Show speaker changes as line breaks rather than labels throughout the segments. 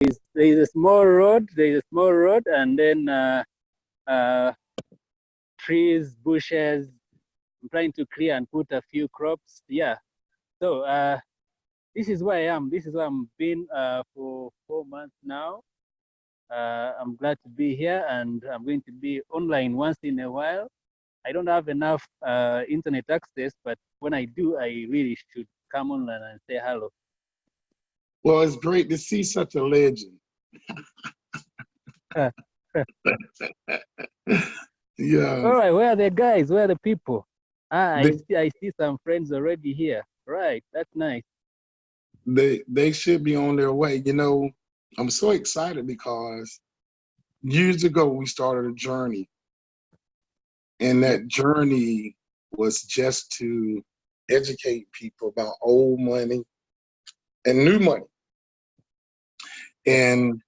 is a small road. There is a small road, and then trees, bushes. I'm trying to clear and put a few crops. Yeah. So this is where I am. This is where I'm been for 4 months now. I'm glad to be here, and I'm going to be online once in a while. I don't have enough internet access, but when I do, I really should come online and say hello.
Well, it's great to see such a legend. Yeah.
All right, where are the guys? Where are the people? I see some friends already here. Right, that's nice.
They should be on their way. You know, I'm so excited because years ago we started a journey, and that journey was just to educate people about old money and new money. And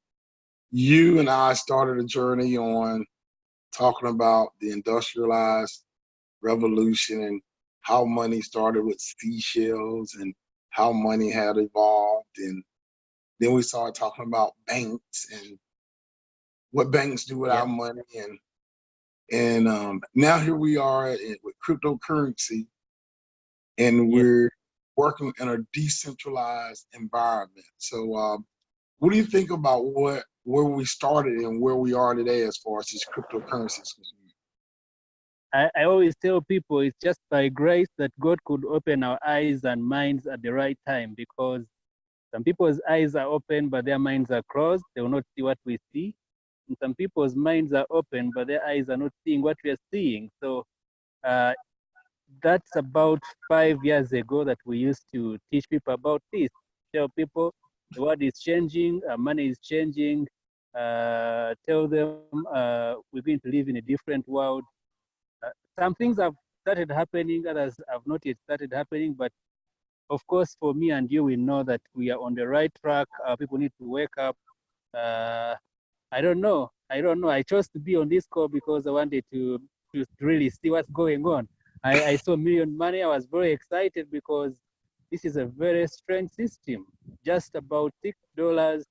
you and I started a journey on talking about the industrialized revolution and how money started with seashells and how money had evolved. And then we started talking about banks and what banks do with our money. And now here we are with cryptocurrency, and we're working in a decentralized environment. So what do you think about where we started and where we are today as far as these cryptocurrencies?
I always tell people it's just by grace that God could open our eyes and minds at the right time, because some people's eyes are open, but their minds are closed. They will not see what we see. And some people's minds are open, but their eyes are not seeing what we are seeing. So that's about 5 years ago that we used to teach people about this. Tell people the world is changing, money is changing. Tell them we're going to live in a different world. Some things have started happening, others have not yet started happening. But of course, for me and you, we know that we are on the right track. People need to wake up. I don't know. I chose to be on this call because I wanted to really see what's going on. I saw Million Money. I was very excited because this is a very strange system. Just about $6,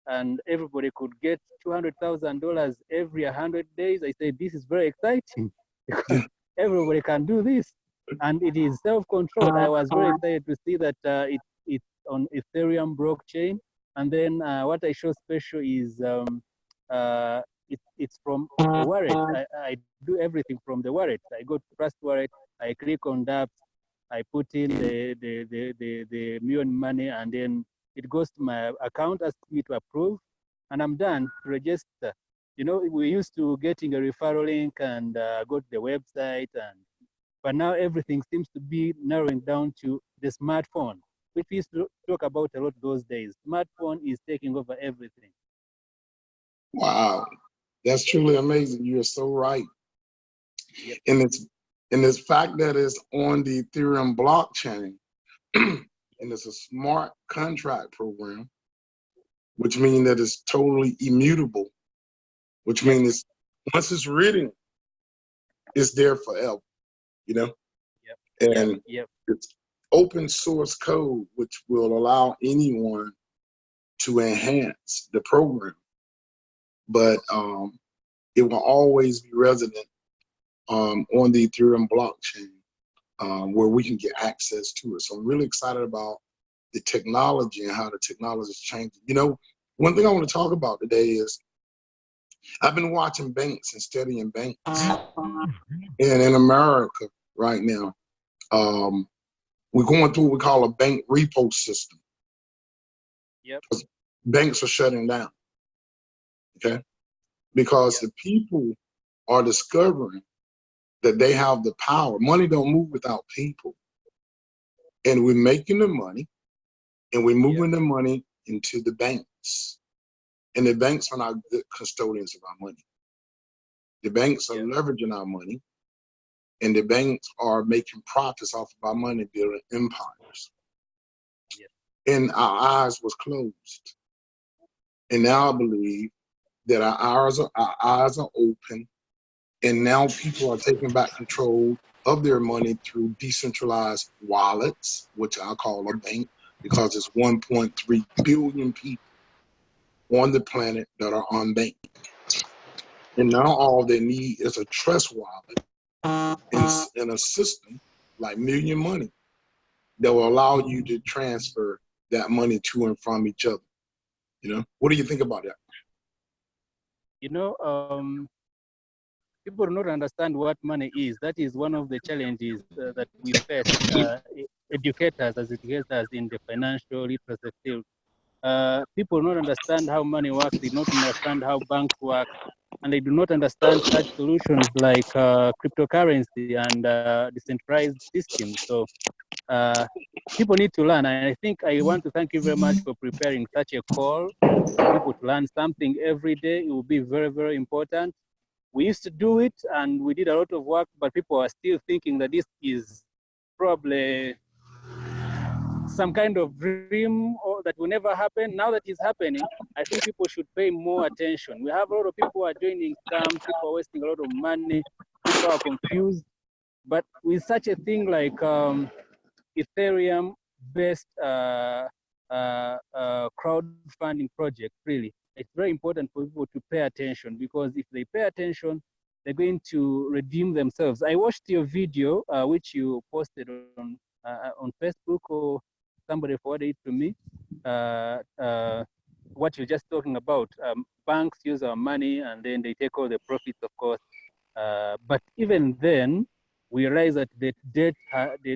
and everybody could get $200,000 every 100 days. I said, this is very exciting because everybody can do this, and it is self-controlled. I was very excited to see that it's on Ethereum blockchain. And then what I show special is it's from the wallet. I do everything from the wallet. I go to Trust Wallet, I click on that, I put in the Million Money, and then it goes to my account, asks me to approve, and I'm done to register. You know, we used to getting a referral link and go to the website, but now everything seems to be narrowing down to the smartphone, which we used to talk about a lot those days. Smartphone is taking over everything.
Wow, that's truly amazing. You're so right.
Yep.
And this fact that it's on the Ethereum blockchain, and it's a smart contract program, which means that it's totally immutable, which means once it's written, it's there forever, you know?
Yep.
And it's open source code, which will allow anyone to enhance the program. But it will always be resident on the Ethereum blockchain, where we can get access to it. So I'm really excited about the technology and how the technology is changing. You know, one thing I want to talk about today is I've been watching banks and studying banks. And in America right now, we're going through what we call a bank repo system.
Yep.
Banks are shutting down, okay? Because the people are discovering that they have the power. Money don't move without people. And we're making the money, and we're moving the money into the banks. And the banks are not good custodians of our money. The banks are leveraging our money, and the banks are making profits off of our money, building empires. And our eyes was closed. And now I believe that our eyes are open, and now people are taking back control of their money through decentralized wallets, which I call a bank, because it's 1.3 billion people on the planet that are unbanked. And now all they need is a trust wallet in a system like Million Money that will allow you to transfer that money to and from each other. You know, what do you think about that?
You know, people do not understand what money is. That is one of the challenges that we face, educators in the financial literacy field. People do not understand how money works. They do not understand how banks work, and they do not understand such solutions like cryptocurrency and decentralized systems. So people need to learn. And I think I want to thank you very much for preparing such a call for people to learn something every day. It will be very, very important. We used to do it and we did a lot of work, but people are still thinking that this is probably some kind of dream or that will never happen. Now that it's happening, I think people should pay more attention. We have a lot of people who are joining scams, people are wasting a lot of money, people are confused. But with such a thing like Ethereum-based crowdfunding project, really, it's very important for people to pay attention, because if they pay attention, they're going to redeem themselves. I watched your video, which you posted on Facebook, or somebody forwarded it to me. What you're just talking about, banks use our money and then they take all the profits, of course. But even then, we realize that the debt, the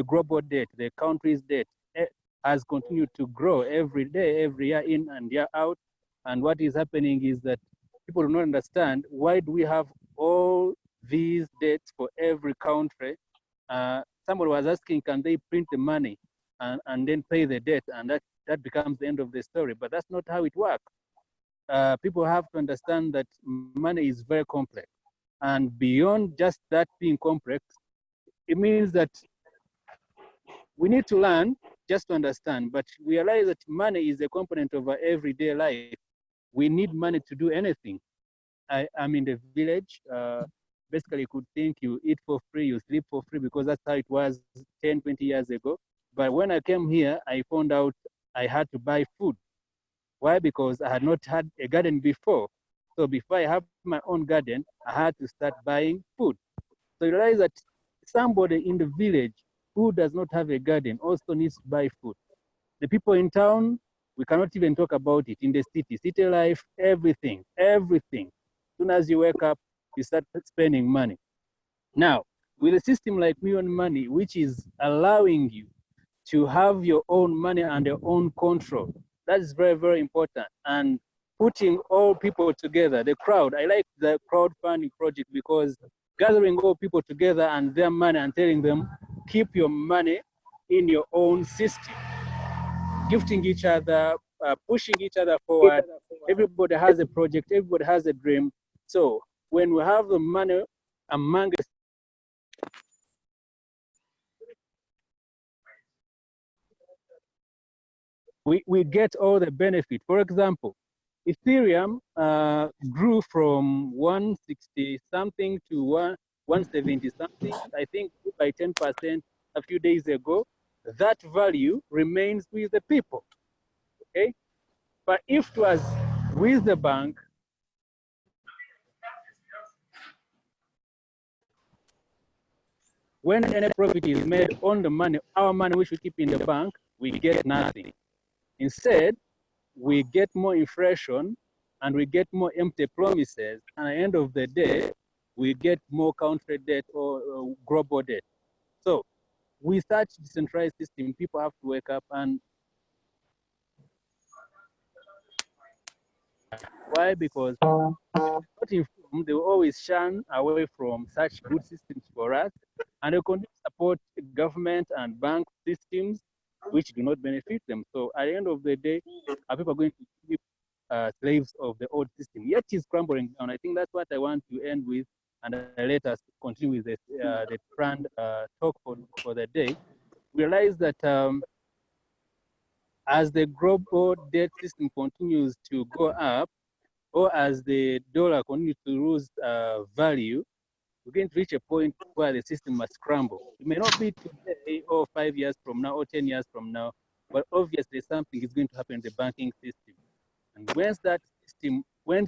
global debt, the country's debt, has continued to grow every day, every year in and year out. And what is happening is that people do not understand, why do we have all these debts for every country? Somebody was asking, can they print the money and then pay the debt? And that becomes the end of the story. But that's not how it works. People have to understand that money is very complex. And beyond just that being complex, it means that we need to learn just to understand, but realize that money is a component of our everyday life. We need money to do anything. I'm in the village. Basically, you could think you eat for free, you sleep for free, because that's how it was 10, 20 years ago. But when I came here, I found out I had to buy food. Why? Because I had not had a garden before. So before I have my own garden, I had to start buying food. So you realize that somebody in the village who does not have a garden also needs to buy food. The people in town, we cannot even talk about it. In the city life, everything. As soon as you wake up, you start spending money. Now, with a system like Million Money, which is allowing you to have your own money and your own control, that is very, very important. And putting all people together, the crowd, I like the crowdfunding project, because gathering all people together and their money and telling them, keep your money in your own system, gifting each other, pushing each other forward. Everybody has a project, everybody has a dream. So when we have the money among us, we get all the benefit. For example, Ethereum grew from 160 something to 170 something, I think by 10% a few days ago. That value remains with the people, okay? But if it was with the bank, when any profit is made on the money, our money we should keep in the bank, we get nothing. Instead, we get more inflation and we get more empty promises. And at the end of the day, we get more country debt or global debt. So with such decentralized system, people have to wake up. And why? Because not informed, they will always shun away from such good systems for us, and they continue to support government and bank systems which do not benefit them. So at the end of the day, are people going to keep slaves of the old system? Yet it's crumbling down. I think that's what I want to end with, and let us continue with the planned talk for the day. Realize that as the global debt system continues to go up, or as the dollar continues to lose value, we're going to reach a point where the system must crumble. It may not be today or 5 years from now or 10 years from now, but obviously something is going to happen in the banking system. And once that system, when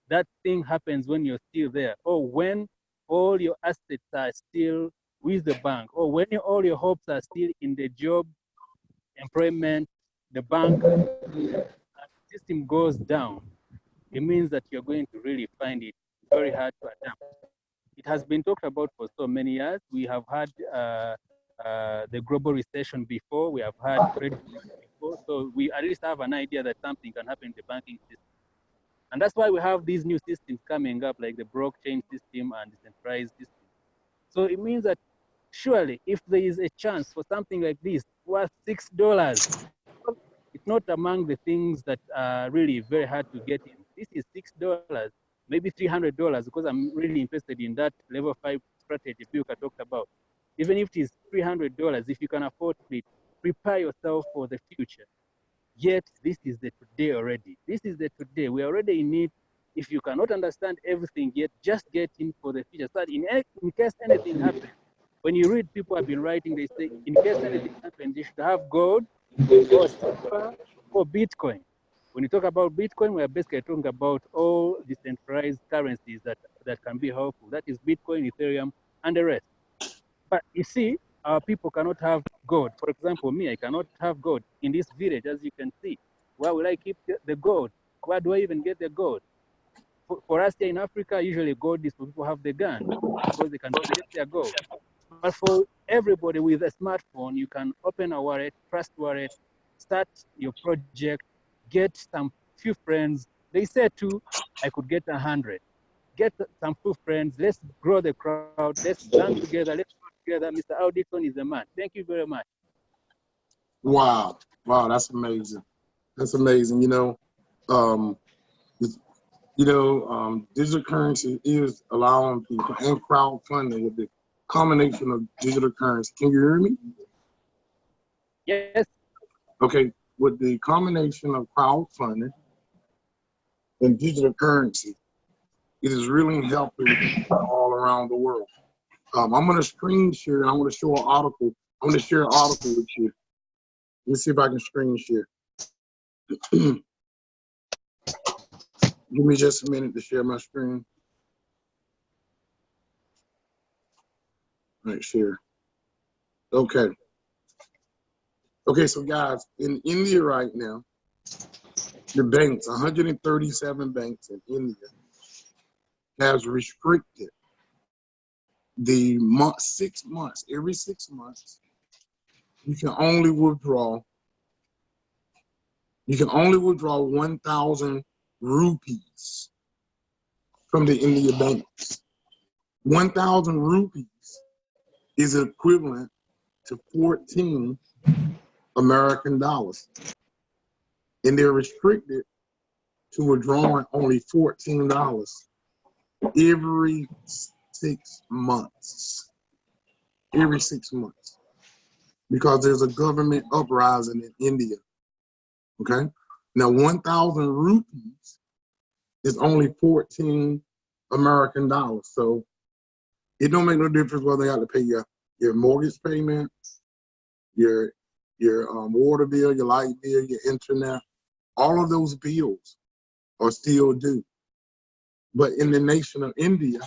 that thing happens, when you're still there, or when all your assets are still with the bank, or when all your hopes are still in the job, employment, the bank, system goes down, it means that you're going to really find it very hard to adapt. It has been talked about for so many years. We have had the global recession before. We have had credit before. So we at least have an idea that something can happen in the banking system. And that's why we have these new systems coming up, like the blockchain system and decentralized system. So it means that surely if there is a chance for something like this worth $6, it's not among the things that are really very hard to get in. This is $6, maybe $300, because I'm really interested in that level 5 strategy Buka talked about. Even if it is $300, if you can afford it, prepare yourself for the future. Yet this is the today already. This is the today. We are already in it. If you cannot understand everything yet, just get in for the future. So that in case anything happens, when you read, people have been writing, they say, in case anything happens, you should have gold or silver or Bitcoin. When you talk about Bitcoin, we are basically talking about all decentralized currencies that can be helpful. That is Bitcoin, Ethereum, and the rest. But you see, our people cannot have gold. For example, me, I cannot have gold in this village, as you can see. Where will I keep the gold? Where do I even get the gold? For us here in Africa, usually gold is for people who have the gun, because they can protect their gold. But for everybody with a smartphone, you can open a wallet, Trust Wallet, start your project, get some few friends. They say too, I could get 100. Get some few friends. Let's grow the crowd. Let's learn together. Let's work together. Mr. Earl Dixon is the man. Thank you very much.
Wow. Wow, that's amazing. That's amazing. Digital currency is allowing people and crowdfunding with the combination of digital currency. Can you hear me?
Yes.
Okay. With the combination of crowdfunding and digital currency, it is really helping all around the world. I'm going to screen share, and I want to show an article. I'm going to share an article with you. Let me see if I can screen share. Give me just a minute to share my screen. All right, share. Okay. Okay, so guys, in India right now, the banks, 137 banks in India, has restricted the 6 months. Every 6 months, you can only withdraw 1,000 rupees from the India banks. 1,000 rupees is equivalent to 14 American dollars. And they're restricted to withdrawing only $14 every 6 months. Every 6 months. Because there's a government uprising in India. Okay? Now, 1,000 rupees is only 14 American dollars. So it don't make no difference whether you have to pay your mortgage payment, your water bill, your light bill, your internet. All of those bills are still due. But in the nation of India,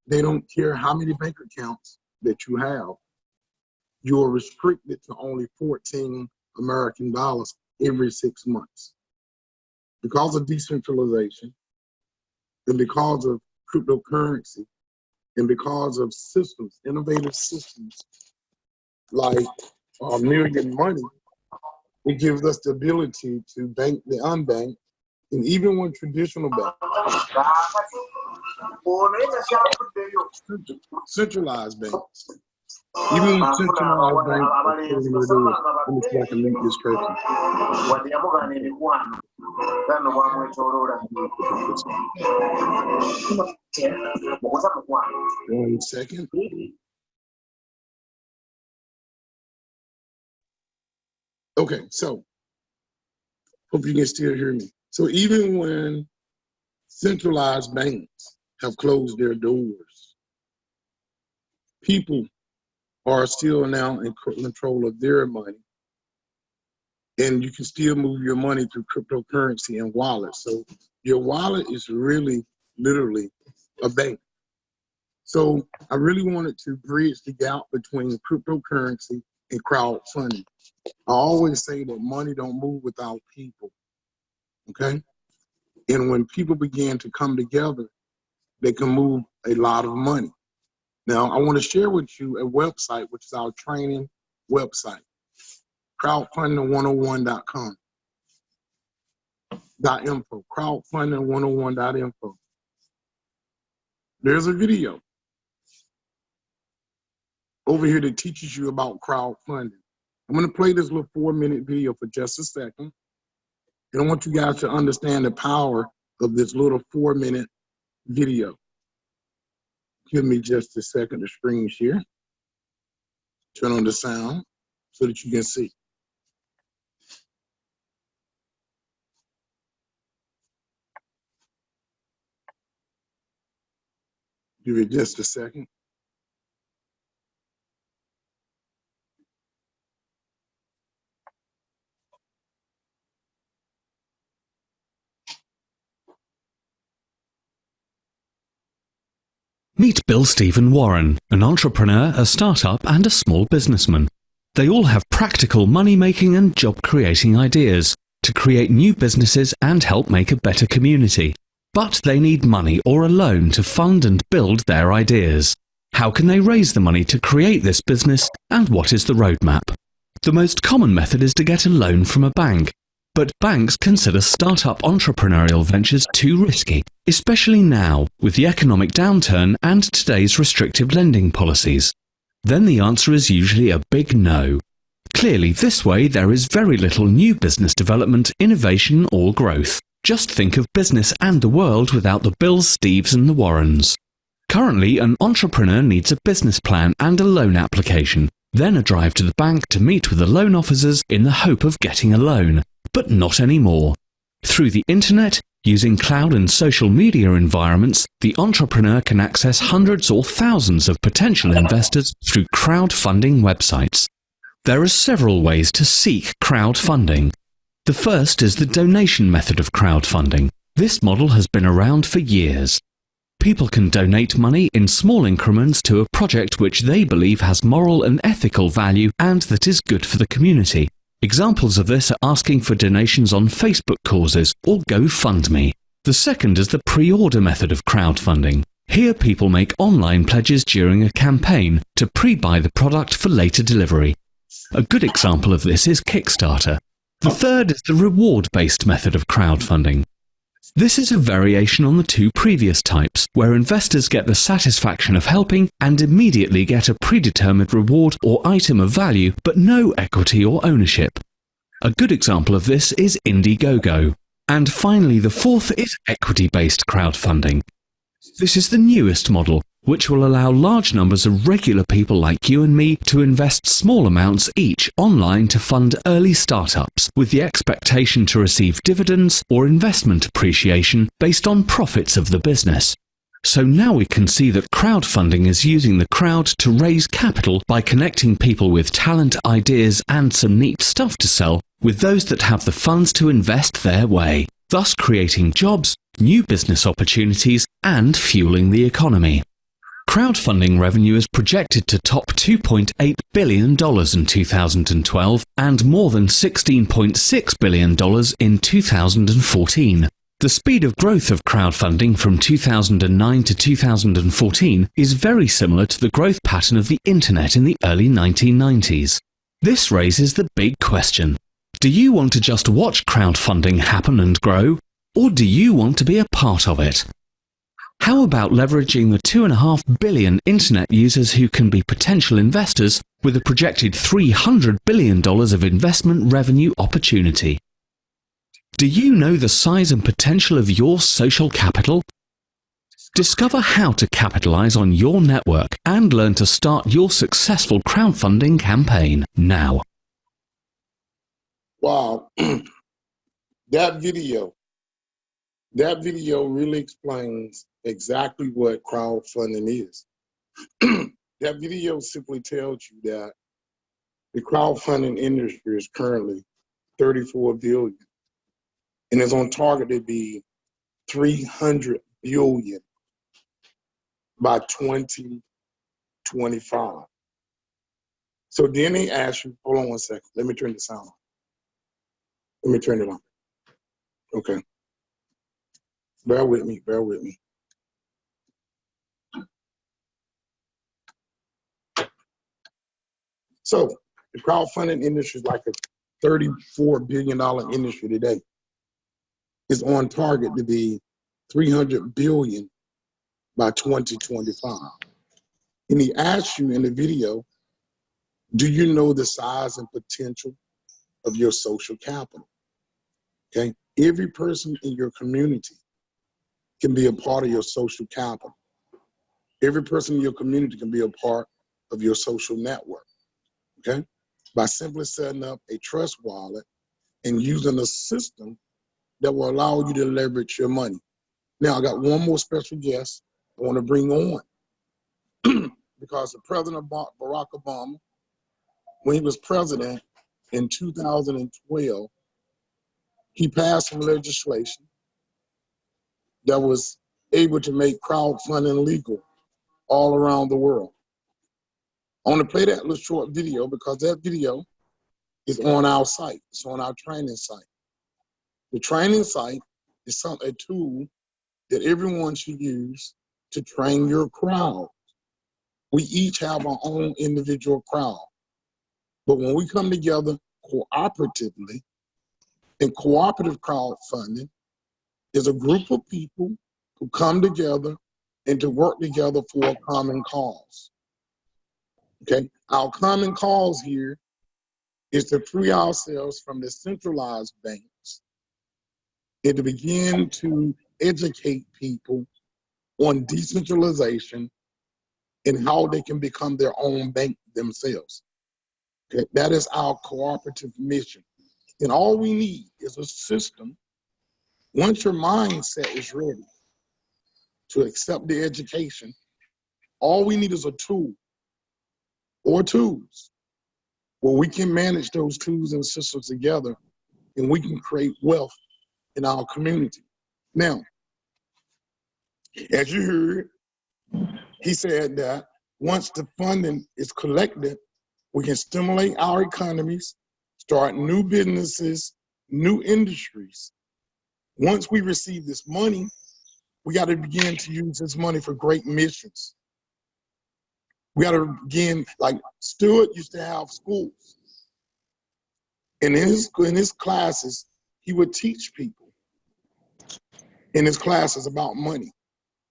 they don't care how many bank accounts that you have. You are restricted to only 14 American dollars every 6 months. Because of decentralization, and because of cryptocurrency, and because of systems, innovative systems like million.money, it gives us the ability to bank the unbanked, and even when traditional banks, centralized banks, even when centralized banks are closing their doors. Let me see if I can meet this person. 1 second. Okay, so hope you can still hear me. So even when centralized banks have closed their doors, people are still now in control of their money and you can still move your money through cryptocurrency and wallets. So your wallet is really literally a bank. So I really wanted to bridge the gap between cryptocurrency and crowdfunding. I always say that money don't move without people, okay? And when people begin to come together, they can move a lot of money. Now, I want to share with you a website, which is our training website, crowdfunding101.com. .info, crowdfunding101.info. There's a video over here that teaches you about crowdfunding. I'm going to play this little 4-minute video for just a second. And I want you guys to understand the power of this little 4-minute video. Give me just a second to screen share. Turn on the sound so that you can see. Give it just a second.
Meet Bill Stephen Warren, an entrepreneur, a startup, and a small businessman. They all have practical money-making and job-creating ideas to create new businesses and help make a better community. But they need money or a loan to fund and build their ideas. How can they raise the money to create this business, and what is the roadmap? The most common method is to get a loan from a bank. But banks consider startup entrepreneurial ventures too risky, especially now with the economic downturn and today's restrictive lending policies. Then the answer is usually a big no. Clearly, this way there is very little new business development, innovation, or growth. Just think of business and the world without the Bills, Steves, and the Warrens. Currently, an entrepreneur needs a business plan and a loan application, then a drive to the bank to meet with the loan officers in the hope of getting a loan. But not anymore. Through the internet, using cloud and social media environments, the entrepreneur can access hundreds or thousands of potential investors through crowdfunding websites. There are several ways to seek crowdfunding. The first is the donation method of crowdfunding. This model has been around for years. People can donate money in small increments to a project which they believe has moral and ethical value and that is good for the community. Examples of this are asking for donations on Facebook causes or GoFundMe. The second is the pre-order method of crowdfunding. Here people make online pledges during a campaign to pre-buy the product for later delivery. A good example of this is Kickstarter. The third is the reward-based method of crowdfunding. This is a variation on the two previous types, where investors get the satisfaction of helping and immediately get a predetermined reward or item of value, but no equity or ownership. A good example of this is Indiegogo. And finally, the fourth is equity-based crowdfunding. This is the newest model, which will allow large numbers of regular people like you and me to invest small amounts each online to fund early startups, with the expectation to receive dividends or investment appreciation based on profits of the business. So now we can see that crowdfunding is using the crowd to raise capital by connecting people with talent, ideas, and some neat stuff to sell with those that have the funds to invest their way, thus creating jobs, new business opportunities, and fueling the economy. Crowdfunding revenue is projected to top $2.8 billion in 2012 and more than $16.6 billion in 2014. The speed of growth of crowdfunding from 2009 to 2014 is very similar to the growth pattern of the internet in the early 1990s. This raises the big question. Do you want to just watch crowdfunding happen and grow, or do you want to be a part of it? How about leveraging the 2.5 billion internet users who can be potential investors with a projected $300 billion of investment revenue opportunity? Do you know the size and potential of your social capital? Discover how to capitalize on your network and learn to start your successful crowdfunding campaign now.
Wow. That video really explains exactly what crowdfunding is. That video simply tells you that the crowdfunding industry is currently 34 billion. And it's on target to be 300 billion by 2025. So then they ask you, hold on one second, let me turn the sound on. Let me turn it on. Okay. Bear with me, bear with me. So the crowdfunding industry is like a $34 billion industry today. It's on target to be 300 billion by 2025. And he asked you in the video, do you know the size and potential of your social capital? Okay, every person in your community can be a part of your social capital. Every person in your community can be a part of your social network, okay? By simply setting up a trust wallet and using a system that will allow you to leverage your money. Now, I got one more special guest I want to bring on because the President Barack Obama, when he was president in 2012, he passed some legislation that was able to make crowdfunding legal all around the world. I want to play that little short video because that video is on our site. It's on our training site. The training site is a tool that everyone should use to train your crowd. We each have our own individual crowd. But when we come together cooperatively, and cooperative crowdfunding is a group of people who come together and to work together for a common cause. Okay, our common cause here is to free ourselves from the centralized banks and to begin to educate people on decentralization and how they can become their own bank themselves. Okay, that is our cooperative mission. And all we need is a system. Once your mindset is ready to accept the education, all we need is a tool or tools where we can manage those tools and systems together and we can create wealth in our community. Now, as you heard, he said that once the funding is collected, we can stimulate our economies, start new businesses, new industries. Once we receive this money, we got to begin to use this money for great missions. We got to begin, like Stewart used to have schools. And in his classes, he would teach people in his classes about money.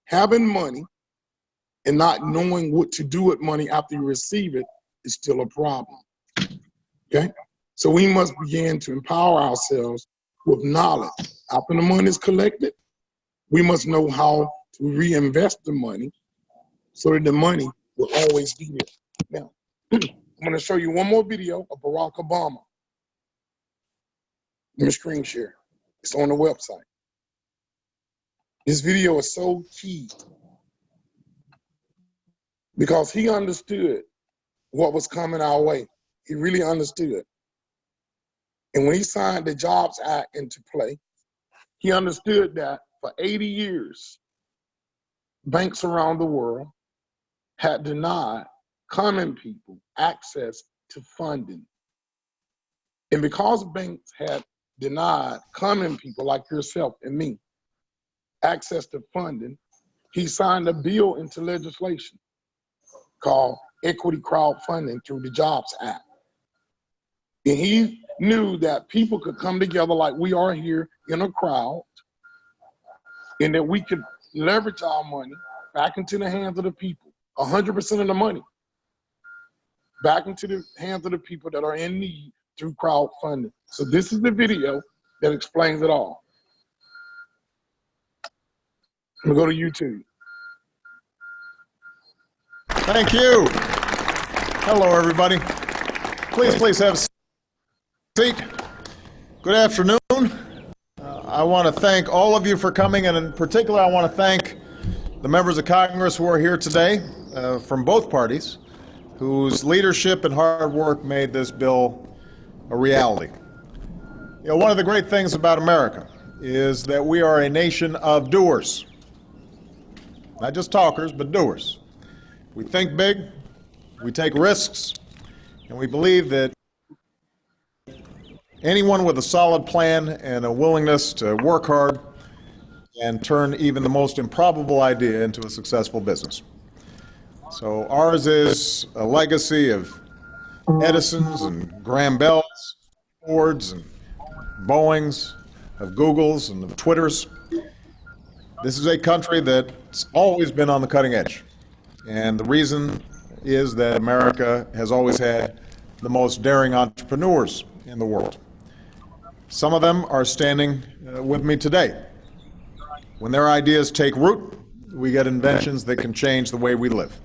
Having money and not knowing what to do with money after you receive it is still a problem, okay? So we must begin to empower ourselves with knowledge. After the money is collected, we must know how to reinvest the money so that the money will always be there. Now, I'm gonna show you one more video of Barack Obama. Let me screen share. It's on the website. This video is so key because he understood what was coming our way. He really understood. And when he signed the Jobs Act into play, he understood that for 80 years, banks around the world had denied common people access to funding. And because banks had denied common people like yourself and me access to funding, he signed a bill into legislation called equity crowdfunding through the Jobs Act. And he knew that people could come together like we are here in a crowd, and that we could leverage our money back into the hands of the people, 100% of the money, back into the hands of the people that are in need through crowdfunding. So this is the video that explains it all. I'm gonna go to YouTube.
Thank you. Hello, everybody. Please have a seat. Good afternoon. I want to thank all of you for coming, and in particular, I want to thank the members of Congress who are here today from both parties, whose leadership and hard work made this bill a reality. One of the great things about America is that we are a nation of doers. Not just talkers, but doers. We think big, we take risks, and we believe that anyone with a solid plan and a willingness to work hard can turn even the most improbable idea into a successful business. So ours is a legacy of Edisons and Graham Bells, Fords and Boeings, of Googles and of Twitters. This is a country that's always been on the cutting edge. And the reason is that America has always had the most daring entrepreneurs in the world. Some of them are standing with me today. When their ideas take root, we get inventions that can change the way we live.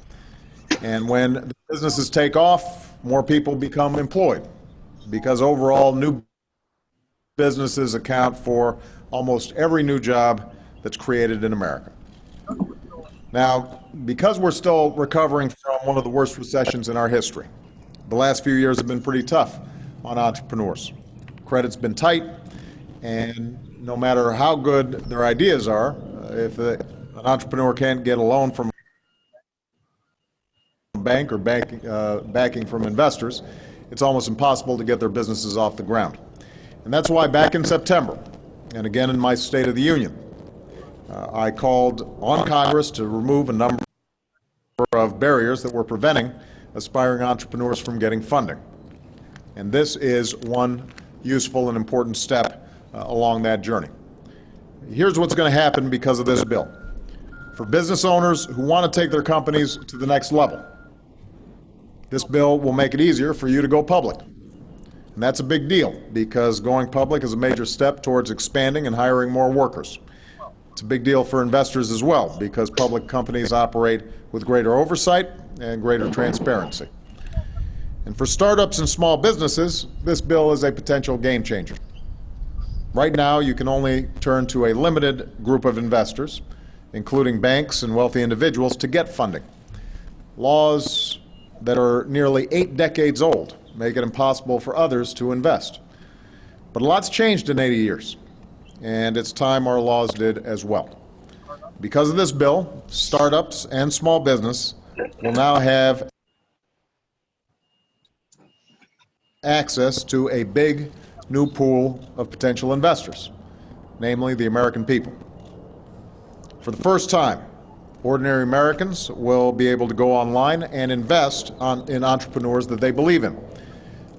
And when the businesses take off, more people become employed, because overall new businesses account for almost every new job that's created in America. Now, because we're still recovering from one of the worst recessions in our history, the last few years have been pretty tough on entrepreneurs. Credit's been tight, and no matter how good their ideas are, if an entrepreneur can't get a loan from a bank or backing from investors, it's almost impossible to get their businesses off the ground. And that's why back in September, and again in my State of the Union, I called on Congress to remove a number of barriers that were preventing aspiring entrepreneurs from getting funding. And this is one useful and important step along that journey. Here's what's going to happen because of this bill. For business owners who want to take their companies to the next level, this bill will make it easier for you to go public. And that's a big deal, because going public is a major step towards expanding and hiring more workers. It's a big deal for investors as well, because public companies operate with greater oversight and greater transparency. And for startups and small businesses, this bill is a potential game changer. Right now, you can only turn to a limited group of investors, including banks and wealthy individuals, to get funding. Laws that are nearly 8 decades old make it impossible for others to invest. But a lot's changed in 80 years, and it's time our laws did as well. Because of this bill, startups and small business will now have access to a big new pool of potential investors, namely the American people. For the first time, ordinary Americans will be able to go online and invest in entrepreneurs that they believe in.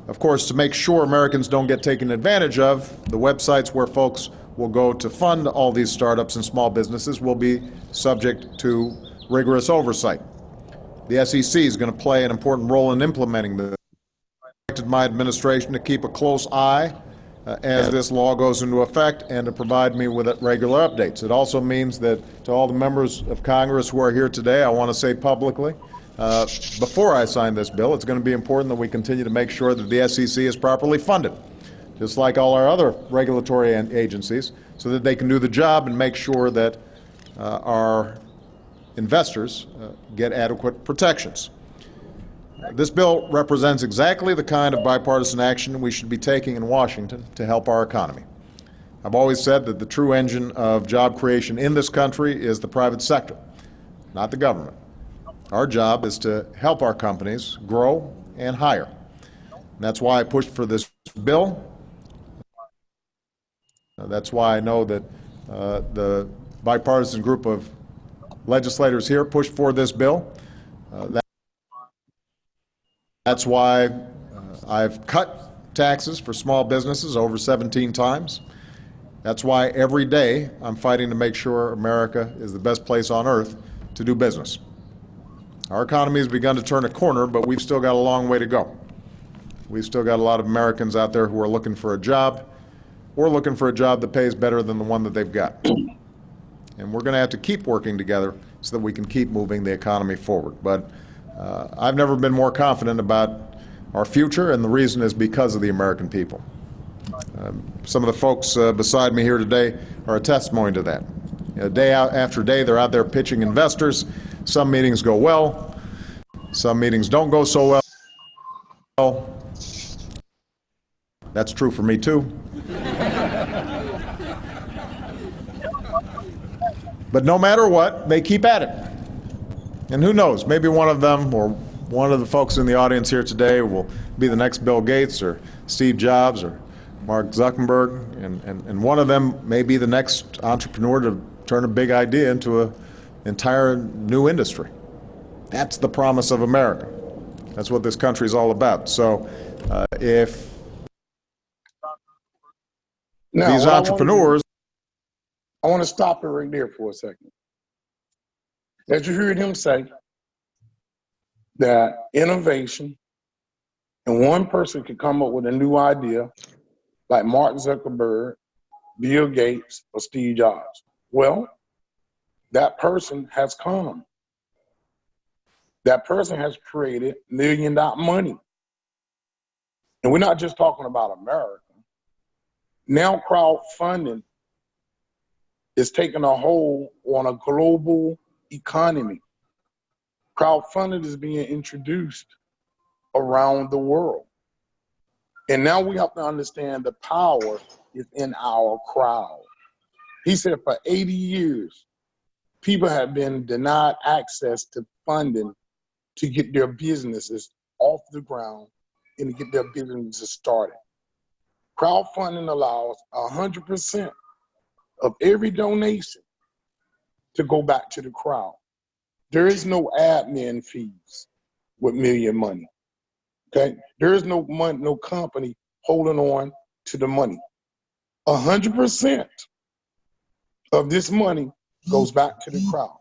Of course, to make sure Americans don't get taken advantage of, the websites where folks will go to fund all these startups and small businesses will be subject to rigorous oversight. The SEC is going to play an important role in implementing this. I directed my administration to keep a close eye as this law goes into effect and to provide me with regular updates. It also means that to all the members of Congress who are here today, I want to say publicly, before I sign this bill, it's going to be important that we continue to make sure that the SEC is properly funded, just like all our other regulatory agencies, so that they can do the job and make sure that our investors get adequate protections. This bill represents exactly the kind of bipartisan action we should be taking in Washington to help our economy. I've always said that the true engine of job creation in this country is the private sector, not the government. Our job is to help our companies grow and hire. And that's why I pushed for this bill. That's why I know that the bipartisan group of legislators here pushed for this bill. That's why I've cut taxes for small businesses over 17 times. That's why every day I'm fighting to make sure America is the best place on earth to do business. Our economy has begun to turn a corner, but we've still got a long way to go. We've still got a lot of Americans out there who are looking for a job, or looking for a job that pays better than the one that they've got. And we're going to have to keep working together so that we can keep moving the economy forward. But I've never been more confident about our future, and the reason is because of the American people. Some of the folks beside me here today are a testimony to that. Day after day, they're out there pitching investors. Some meetings go well, some meetings don't go so well. That's true for me too. But no matter what, they keep at it. And who knows, maybe one of them or one of the folks in the audience here today will be the next Bill Gates or Steve Jobs or Mark Zuckerberg, and one of them may be the next entrepreneur to turn a big idea into an entire new industry. That's the promise of America. That's what this country is all about. So if
now,
these entrepreneurs...
I want to stop it right there for a second. As you heard him say, that innovation and one person can come up with a new idea like Mark Zuckerberg, Bill Gates, or Steve Jobs. Well, that person has come. That person has created million.money. And we're not just talking about America. Now crowdfunding is taking a hold on a global economy. Crowdfunding is being introduced around the world. And now we have to understand the power is in our crowd. He said for 80 years, people have been denied access to funding to get their businesses off the ground and to get their businesses started. Crowdfunding allows 100% of every donation to go back to the crowd. There is no admin fees with Million Money. Okay, there is no money, no company holding on to the money. 100% of this money goes back to the crowd.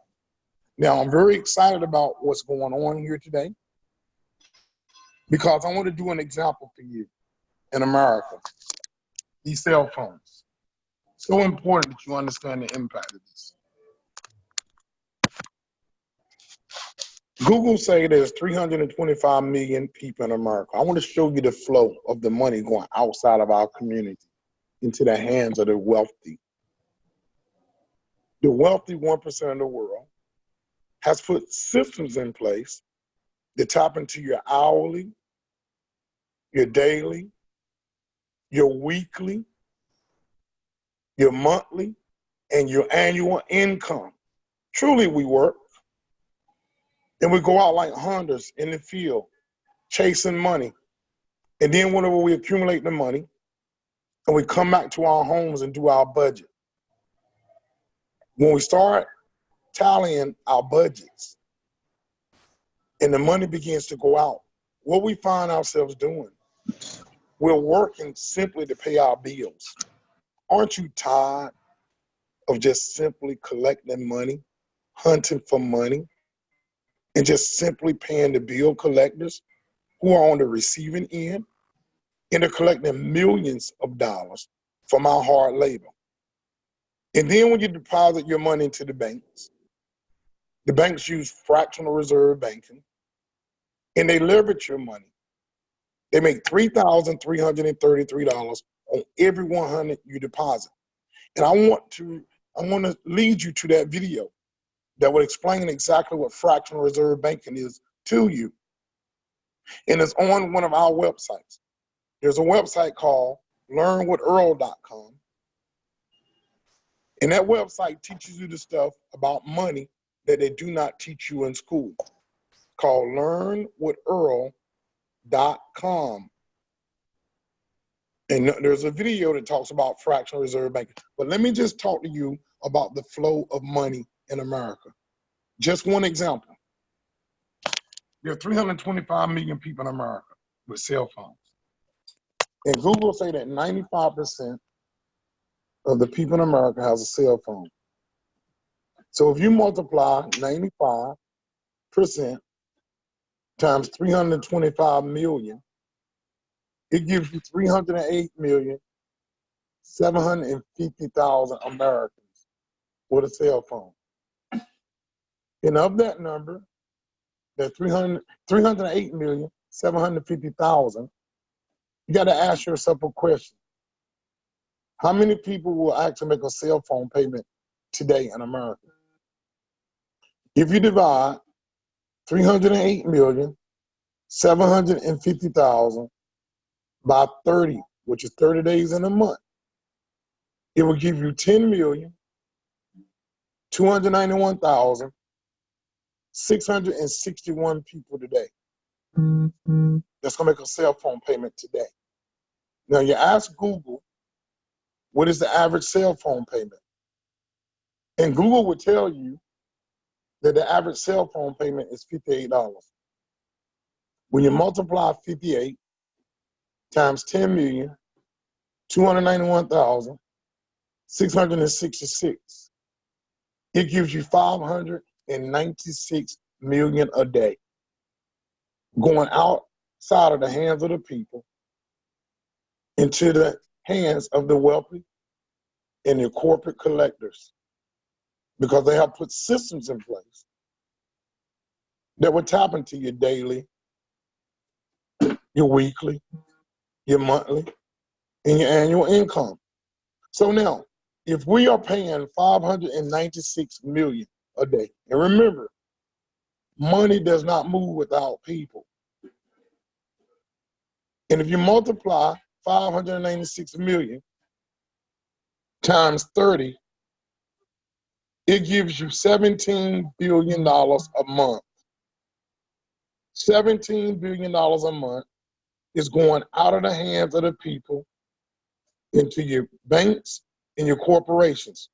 Now, I'm very excited about what's going on here today because I want to do an example for you in America. These cell phones. So important that you understand the impact of this. Google say there's 325 million people in America. I want to show you the flow of the money going outside of our community into the hands of the wealthy. The wealthy 1% of the world has put systems in place to tap into your hourly, your daily, your weekly, your monthly, and your annual income. Truly, we work. And we go out like hunters in the field, chasing money. And then whenever we accumulate the money, and we come back to our homes and do our budget. When we start tallying our budgets and the money begins to go out, what we find ourselves doing, we're working simply to pay our bills. Aren't you tired of just simply collecting money, hunting for money, and just simply paying the bill collectors who are on the receiving end, and they're collecting millions of dollars from our hard labor? And then when you deposit your money into the banks use fractional reserve banking, and they leverage your money. They make $3,333 on every 100 you deposit. And I want to lead you to that video that will explain exactly what fractional reserve banking is to you. And it's on one of our websites. There's a website called learnwithearl.com. And that website teaches you the stuff about money that they do not teach you in school, called learnwithearl.com. And there's a video that talks about fractional reserve banking. But let me just talk to you about the flow of money in America. Just one example. There are 325 million people in America with cell phones. And Google say that 95% of the people in America has a cell phone. So if you multiply 95% times 325 million, it gives you 308,750,000 Americans with a cell phone. And of that number, that 308,750,000, you got to ask yourself a question. How many people will actually make a cell phone payment today in America? If you divide 308,750,000 by 30, which is 30 days in a month, it will give you 10,000,000 291,661 people today. That's going to make a cell phone payment today. Now, you ask Google, what is the average cell phone payment? And Google would tell you that the average cell phone payment is $58. When you multiply 58 times 10,291,666, it gives you 596 million a day going outside of the hands of the people into the hands of the wealthy and your corporate collectors, because they have put systems in place that will tap into your daily, your weekly, your monthly, and your annual income. So now, if we are paying 596 million a day, and remember, money does not move without people. And if you multiply 596 million times 30, it gives you $17 billion a month. $17 billion a month is going out of the hands of the people into your banks and your corporations.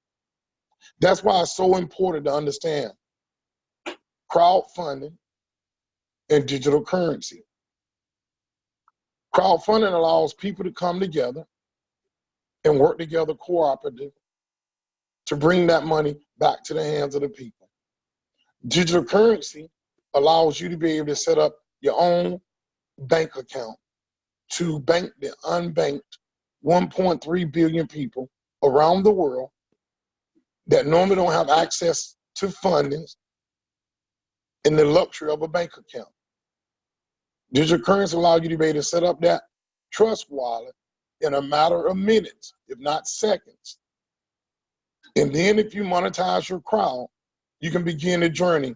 That's why it's so important to understand crowdfunding and digital currency. Crowdfunding allows people to come together and work together cooperatively to bring that money back to the hands of the people. Digital currency allows you to be able to set up your own bank account to bank the unbanked 1.3 billion people around the world that normally don't have access to fundings and the luxury of a bank account. Digital currency allows you to be able to set up that trust wallet in a matter of minutes, if not seconds. And then if you monetize your crowd, you can begin the journey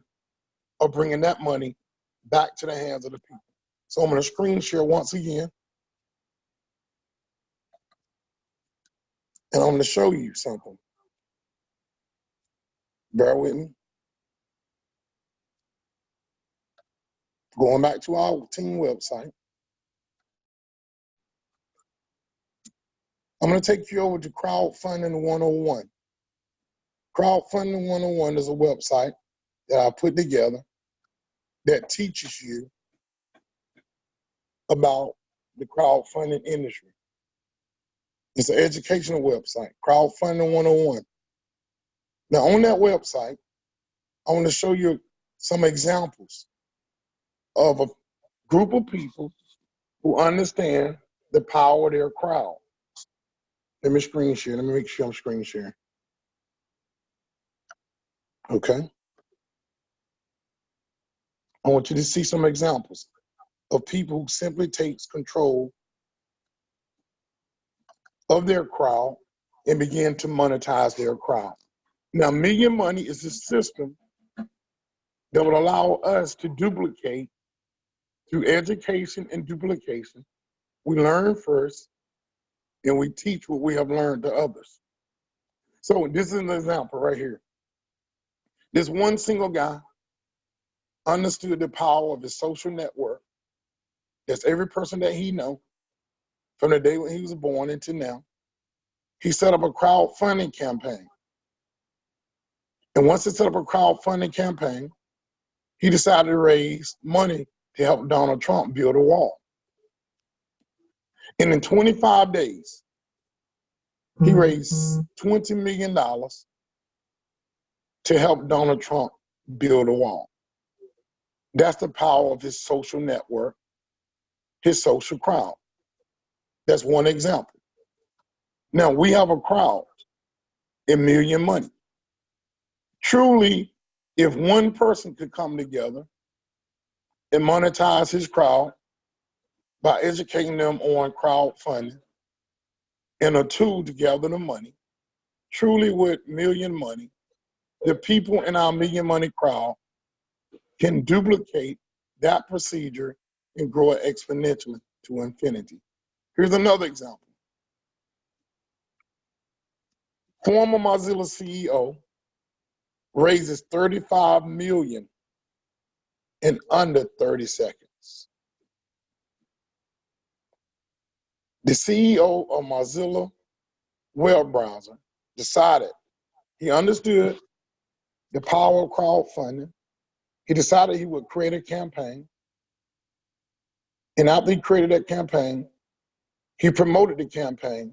of bringing that money back to the hands of the people. So I'm going to screen share once again. And I'm going to show you something. Bear with me. Going back to our team website. I'm going to take you over to Crowdfunding 101. Crowdfunding 101 is a website that I put together that teaches you about the crowdfunding industry. It's an educational website, Crowdfunding 101. Now, on that website, I want to show you some examples of a group of people who understand the power of their crowd. Let me screen share. Let me make sure I'm screen sharing. Okay. I want you to see some examples of people who simply takes control of their crowd and begin to monetize their crowd. Now, Million Money is a system that will allow us to duplicate through education and duplication. We learn first and we teach what we have learned to others. So this is an example right here. This one single guy understood the power of his social network. That's every person that he know from the day when he was born until now. He set up a crowdfunding campaign. And once he set up a crowdfunding campaign, he decided to raise money to help Donald Trump build a wall. And in 25 days, he raised $20 million to help Donald Trump build a wall. That's the power of his social network, his social crowd. That's one example. Now, we have a crowd in Million Money. Truly, if one person could come together and monetize his crowd by educating them on crowdfunding and a tool to gather the money, truly with Million Money, the people in our Million Money crowd can duplicate that procedure and grow it exponentially to infinity. Here's another example. Former Mozilla CEO raises 35 million in under 30 seconds. The CEO of Mozilla web browser decided he understood the power of crowdfunding. He decided he would create a campaign. And after he created that campaign, he promoted the campaign,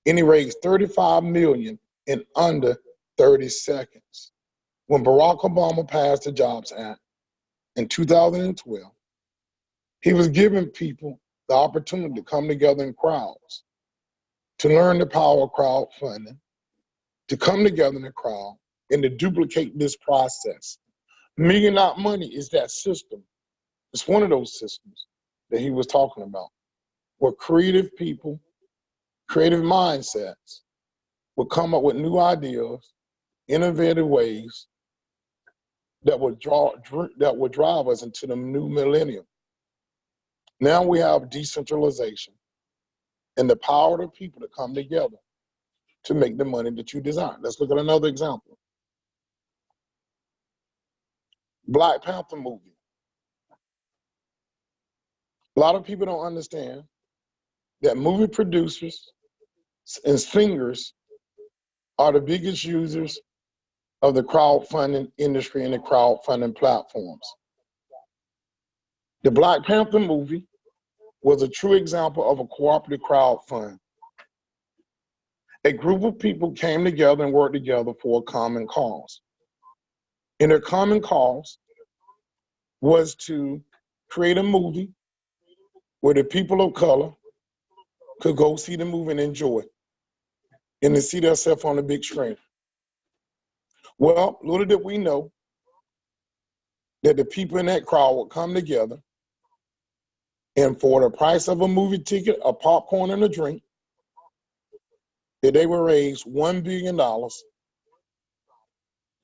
and he raised 35 million in under 30 seconds. When Barack Obama passed the Jobs Act in 2012, he was giving people the opportunity to come together in crowds, to learn the power of crowdfunding, to come together in a crowd, and to duplicate this process. Million.money is that system. It's one of those systems that he was talking about, where creative people, creative mindsets will come up with new ideas, innovative ways that will drive us into the new millennium. Now we have decentralization and the power of the people to come together to make the money that you desire. Let's look at another example. Black Panther movie. A lot of people don't understand that movie producers and singers are the biggest users of the crowdfunding industry and the crowdfunding platforms. The Black Panther movie was a true example of a cooperative crowdfund. A group of people came together and worked together for a common cause. And their common cause was to create a movie where the people of color could go see the movie and enjoy it, and to see themselves on the big screen. Well, little did we know that the people in that crowd would come together, and for the price of a movie ticket, a popcorn, and a drink, that they would raise $1 billion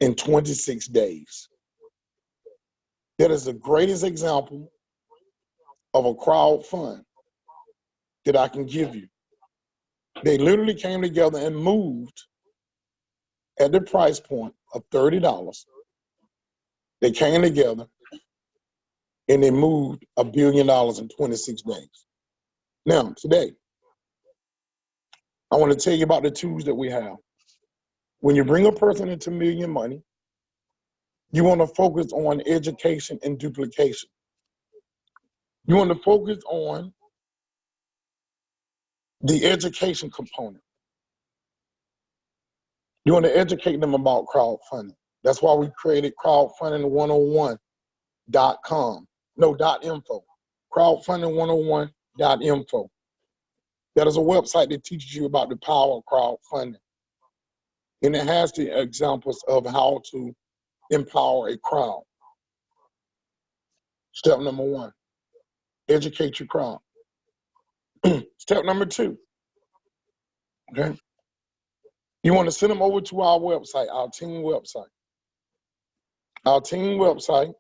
in 26 days. That is the greatest example of a crowd fund that I can give you. They literally came together and moved at the price point of $30. They came together and they moved $1 billion in 26 days. Now, today, I want to tell you about the tools that we have. When you bring a person into Million Money, you want to focus on education and duplication. You want to focus on the education component. You want to educate them about crowdfunding. That's why we created crowdfunding101.com. No, .info. Crowdfunding101.info. That is a website that teaches you about the power of crowdfunding. And it has the examples of how to empower a crowd. Step number 1, educate your crowd. Step number 2, okay? You want to send them over to our website, our team website. Our team website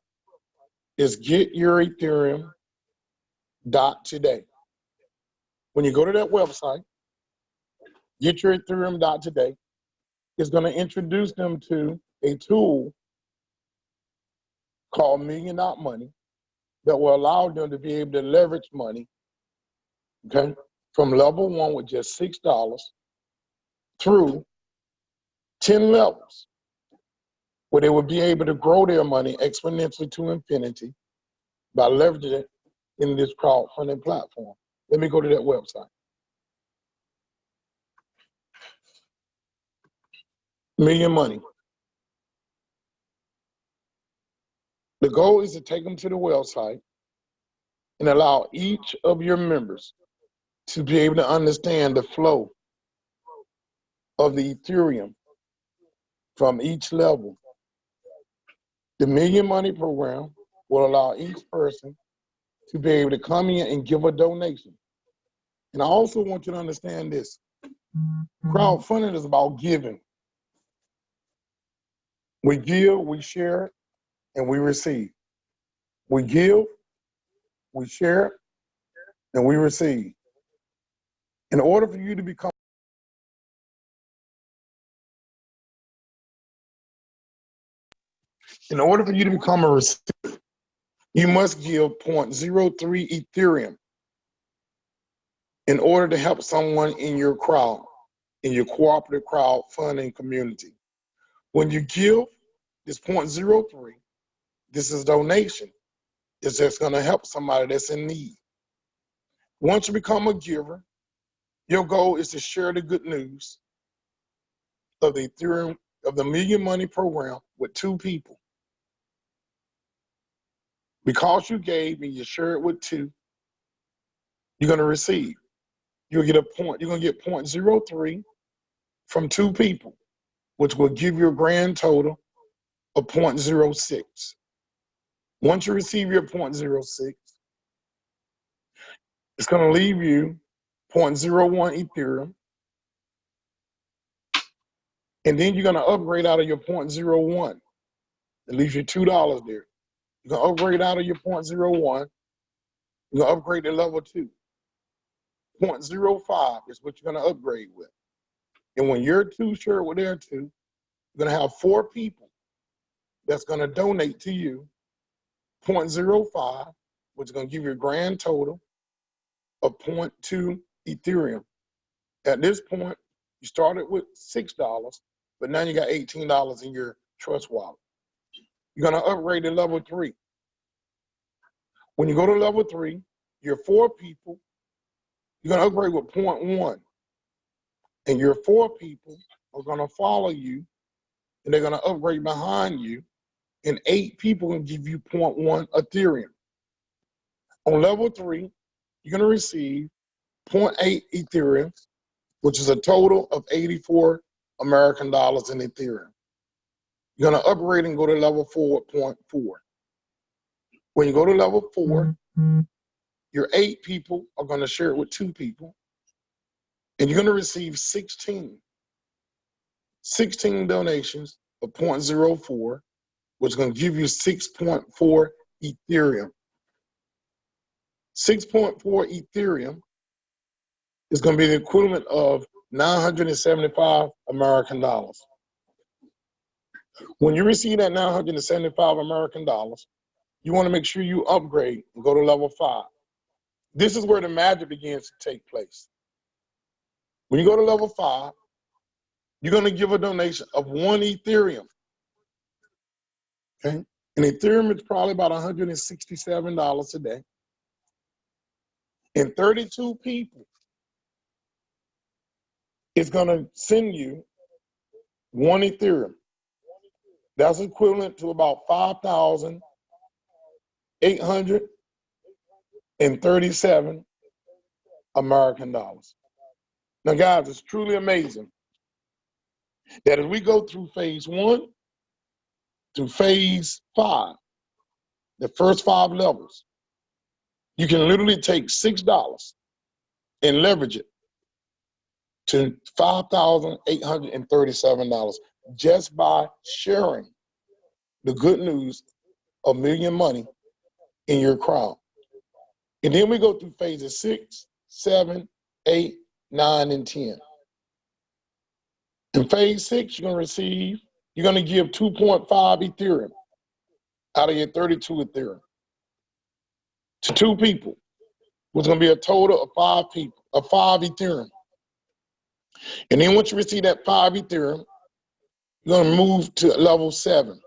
is getyourethereum.today. When you go to that website, getyourethereum.today, it's going to introduce them to a tool called million.money that will allow them to be able to leverage money, okay, from level 1 with just $6 through 10 levels, where they will be able to grow their money exponentially to infinity by leveraging it in this crowdfunding platform. Let me go to that website. Million Money. The goal is to take them to the website and allow each of your members to be able to understand the flow of the Ethereum from each level. The Million Money program will allow each person to be able to come in and give a donation. And I also want you to understand this. Crowdfunding is about giving. We give, we share, and we receive. We give, we share, and we receive. In order for you to become In order for you to become a recipient, you must give 0.03 Ethereum in order to help someone in your crowd, in your cooperative crowdfunding community. When you give this 0.03, this is donation. It's just going to help somebody that's in need. Once you become a giver, your goal is to share the good news of the Ethereum, of the Million Money program with 2 people. Because you gave and you share it with 2, you're going to receive. You'll get a point. You're going to get 0.03 from 2 people, which will give you a grand total of 0.06. Once you receive your 0.06, it's going to leave you 0.01 Ethereum. And then you're going to upgrade out of your 0.01. It leaves you $2 there. You're going to upgrade out of your 0.01. You're going to upgrade to level 2. 0.05 is what you're going to upgrade with. And when your 2 share with their 2, you're going to have 4 people that's going to donate to you 0.05, which is going to give you a grand total of 0.2 Ethereum. At this point, you started with $6, but now you got $18 in your trust wallet. You're going to upgrade to level 3. When you go to level 3, your 4 people, you're going to upgrade with 0.1. And your 4 people are going to follow you, and they're going to upgrade behind you, and 8 people can give you 0.1 Ethereum. On level 3, you're going to receive 0.8 Ethereum, which is a total of 84 American dollars in Ethereum. You're going to upgrade and go to level 4.4. When you go to level 4, your 8 people are going to share it with 2 people, and you're going to receive 16 donations of 0.04, which is going to give you 6.4 Ethereum. 6.4 Ethereum is going to be the equivalent of 975 American dollars. When you receive that 975 American dollars, you want to make sure you upgrade and go to level 5. This is where the magic begins to take place. When you go to level 5, you're going to give a donation of 1 Ethereum. Okay? And Ethereum is probably about $167 today. And 32 people is going to send you 1 Ethereum. That's equivalent to about 5,837 American dollars. Now, guys, it's truly amazing that as we go through phase 1 to phase 5, the first 5 levels, you can literally take $6 and leverage it to $5,837 just by sharing the good news of Million Money in your crowd. And then we go through phases 6, 7, 8, 9, and 10. In phase 6, you're going to give 2.5 Ethereum out of your 32 Ethereum to 2 people, which is going to be a total of 5 Ethereum. And then once you receive that 5 Ethereum, you're going to move to level 7,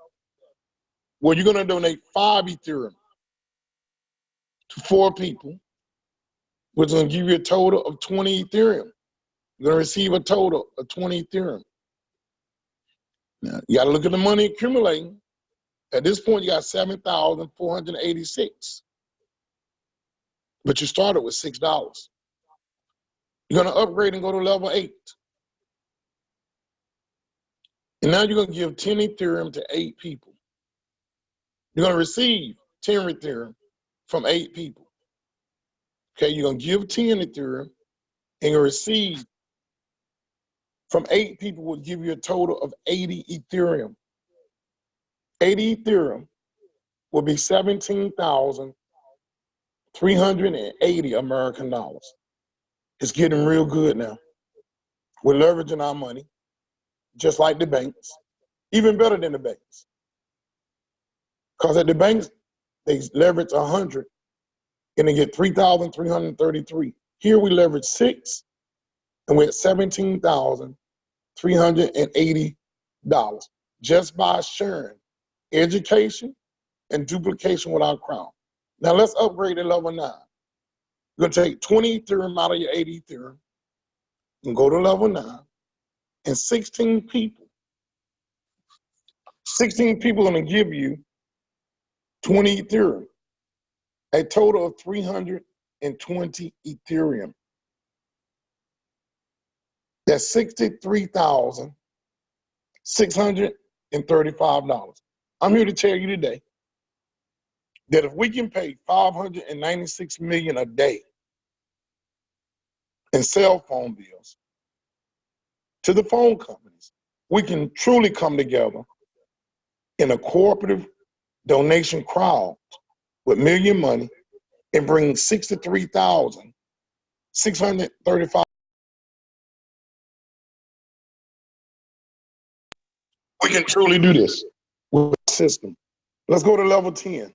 where you're going to donate 5 Ethereum to 4 people, which is going to give you a total of 20 Ethereum. You're going to receive a total of 20 Ethereum. Now, you got to look at the money accumulating. At this point, you got 7,486. But you started with $6. You're going to upgrade and go to level 8. And now you're going to give 10 Ethereum to 8 people. You're going to receive 10 Ethereum from 8 people. Okay, you're going to give 10 Ethereum and you receive from 8 people will give you a total of 80 Ethereum. 80 Ethereum will be 17,380 American dollars. It's getting real good now. We're leveraging our money, just like the banks, even better than the banks. Because at the banks, they leverage 100 and they get 3,333. Here we leverage 6 and we're at $17,380 just by sharing education and duplication with our crowd. Now let's upgrade to level 9. You're gonna take 20 Ethereum out of your 80 Ethereum and go to level 9, and 16 people are gonna give you 20 Ethereum, a total of 320 Ethereum. That's $63,635. I'm here to tell you today that if we can pay $596 million a day in cell phone bills to the phone companies, we can truly come together in a cooperative donation crowd with Million Money and bring 63,635. We can truly do this with the system. Let's go to level 10.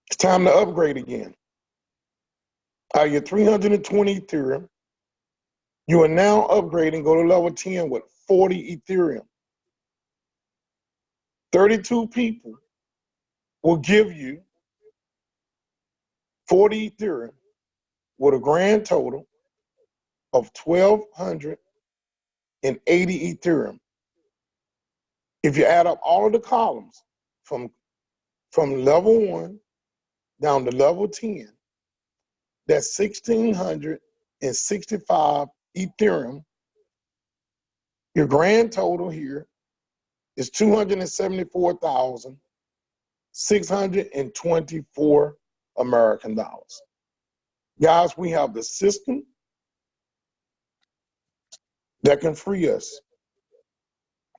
It's time to upgrade again. Out of your 320 Ethereum, you are now upgrading, go to level 10 with 40 Ethereum. 32 people will give you 40 Ethereum with a grand total of 1,280 Ethereum. If you add up all of the columns from level 1 down to level 10, that's 1,665 Ethereum. Your grand total here is $274,624 American dollars. Guys, we have the system that can free us.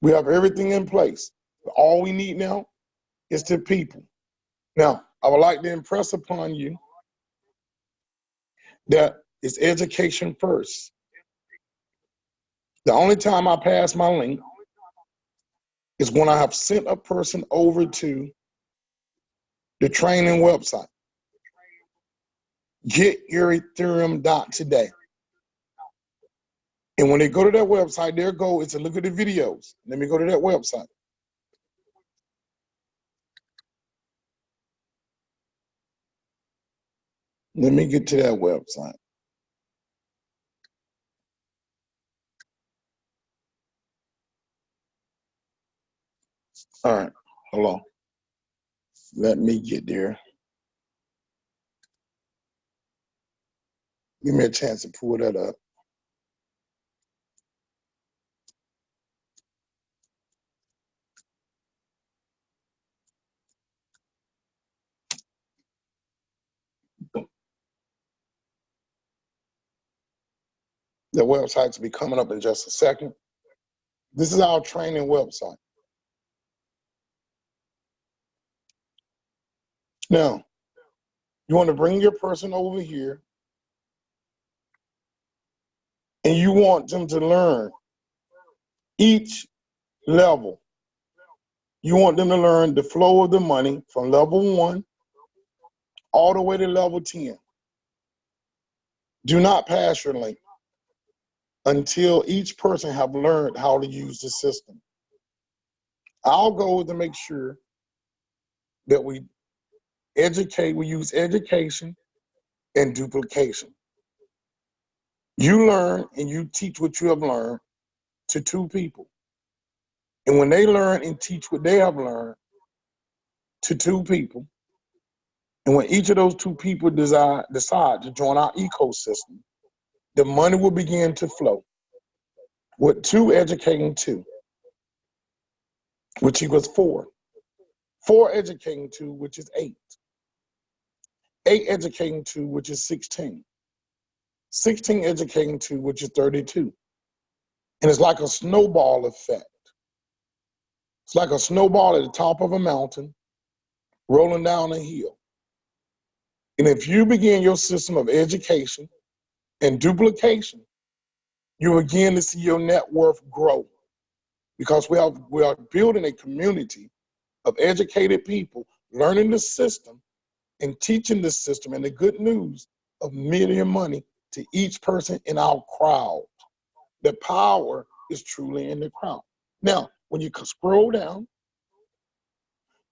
We have everything in place. All we need now is the people. Now, I would like to impress upon you that it's education first. The only time I pass my link is when I have sent a person over to the training website. Get your Ethereum.today. And when they go to that website, their goal is to look at the videos. Let me go to that website. Let me get to that website. All right, hold on. Let me get there. Give me a chance to pull that up. The website's be coming up in just a second. This is our training website. Now, you want to bring your person over here and you want them to learn each level. You want them to learn the flow of the money from level 1 all the way to level 10. Do not pass your link until each person have learned how to use the system. Our goal is to make sure that we use education and duplication. You learn and you teach what you have learned to 2 people. And when they learn and teach what they have learned to 2 people, and when each of those 2 people decide to join our ecosystem, the money will begin to flow. With 2 educating 2, which equals 4. 4 educating 2, which is 8. 8 educating 2, which is 16. 16 educating 2, which is 32. And it's like a snowball effect. It's like a snowball at the top of a mountain rolling down a hill. And if you begin your system of education and duplication, you begin to see your net worth grow, because we are building a community of educated people learning the system and teaching the system and the good news of million money to each person in our crowd. The power is truly in the crowd. Now, when you scroll down,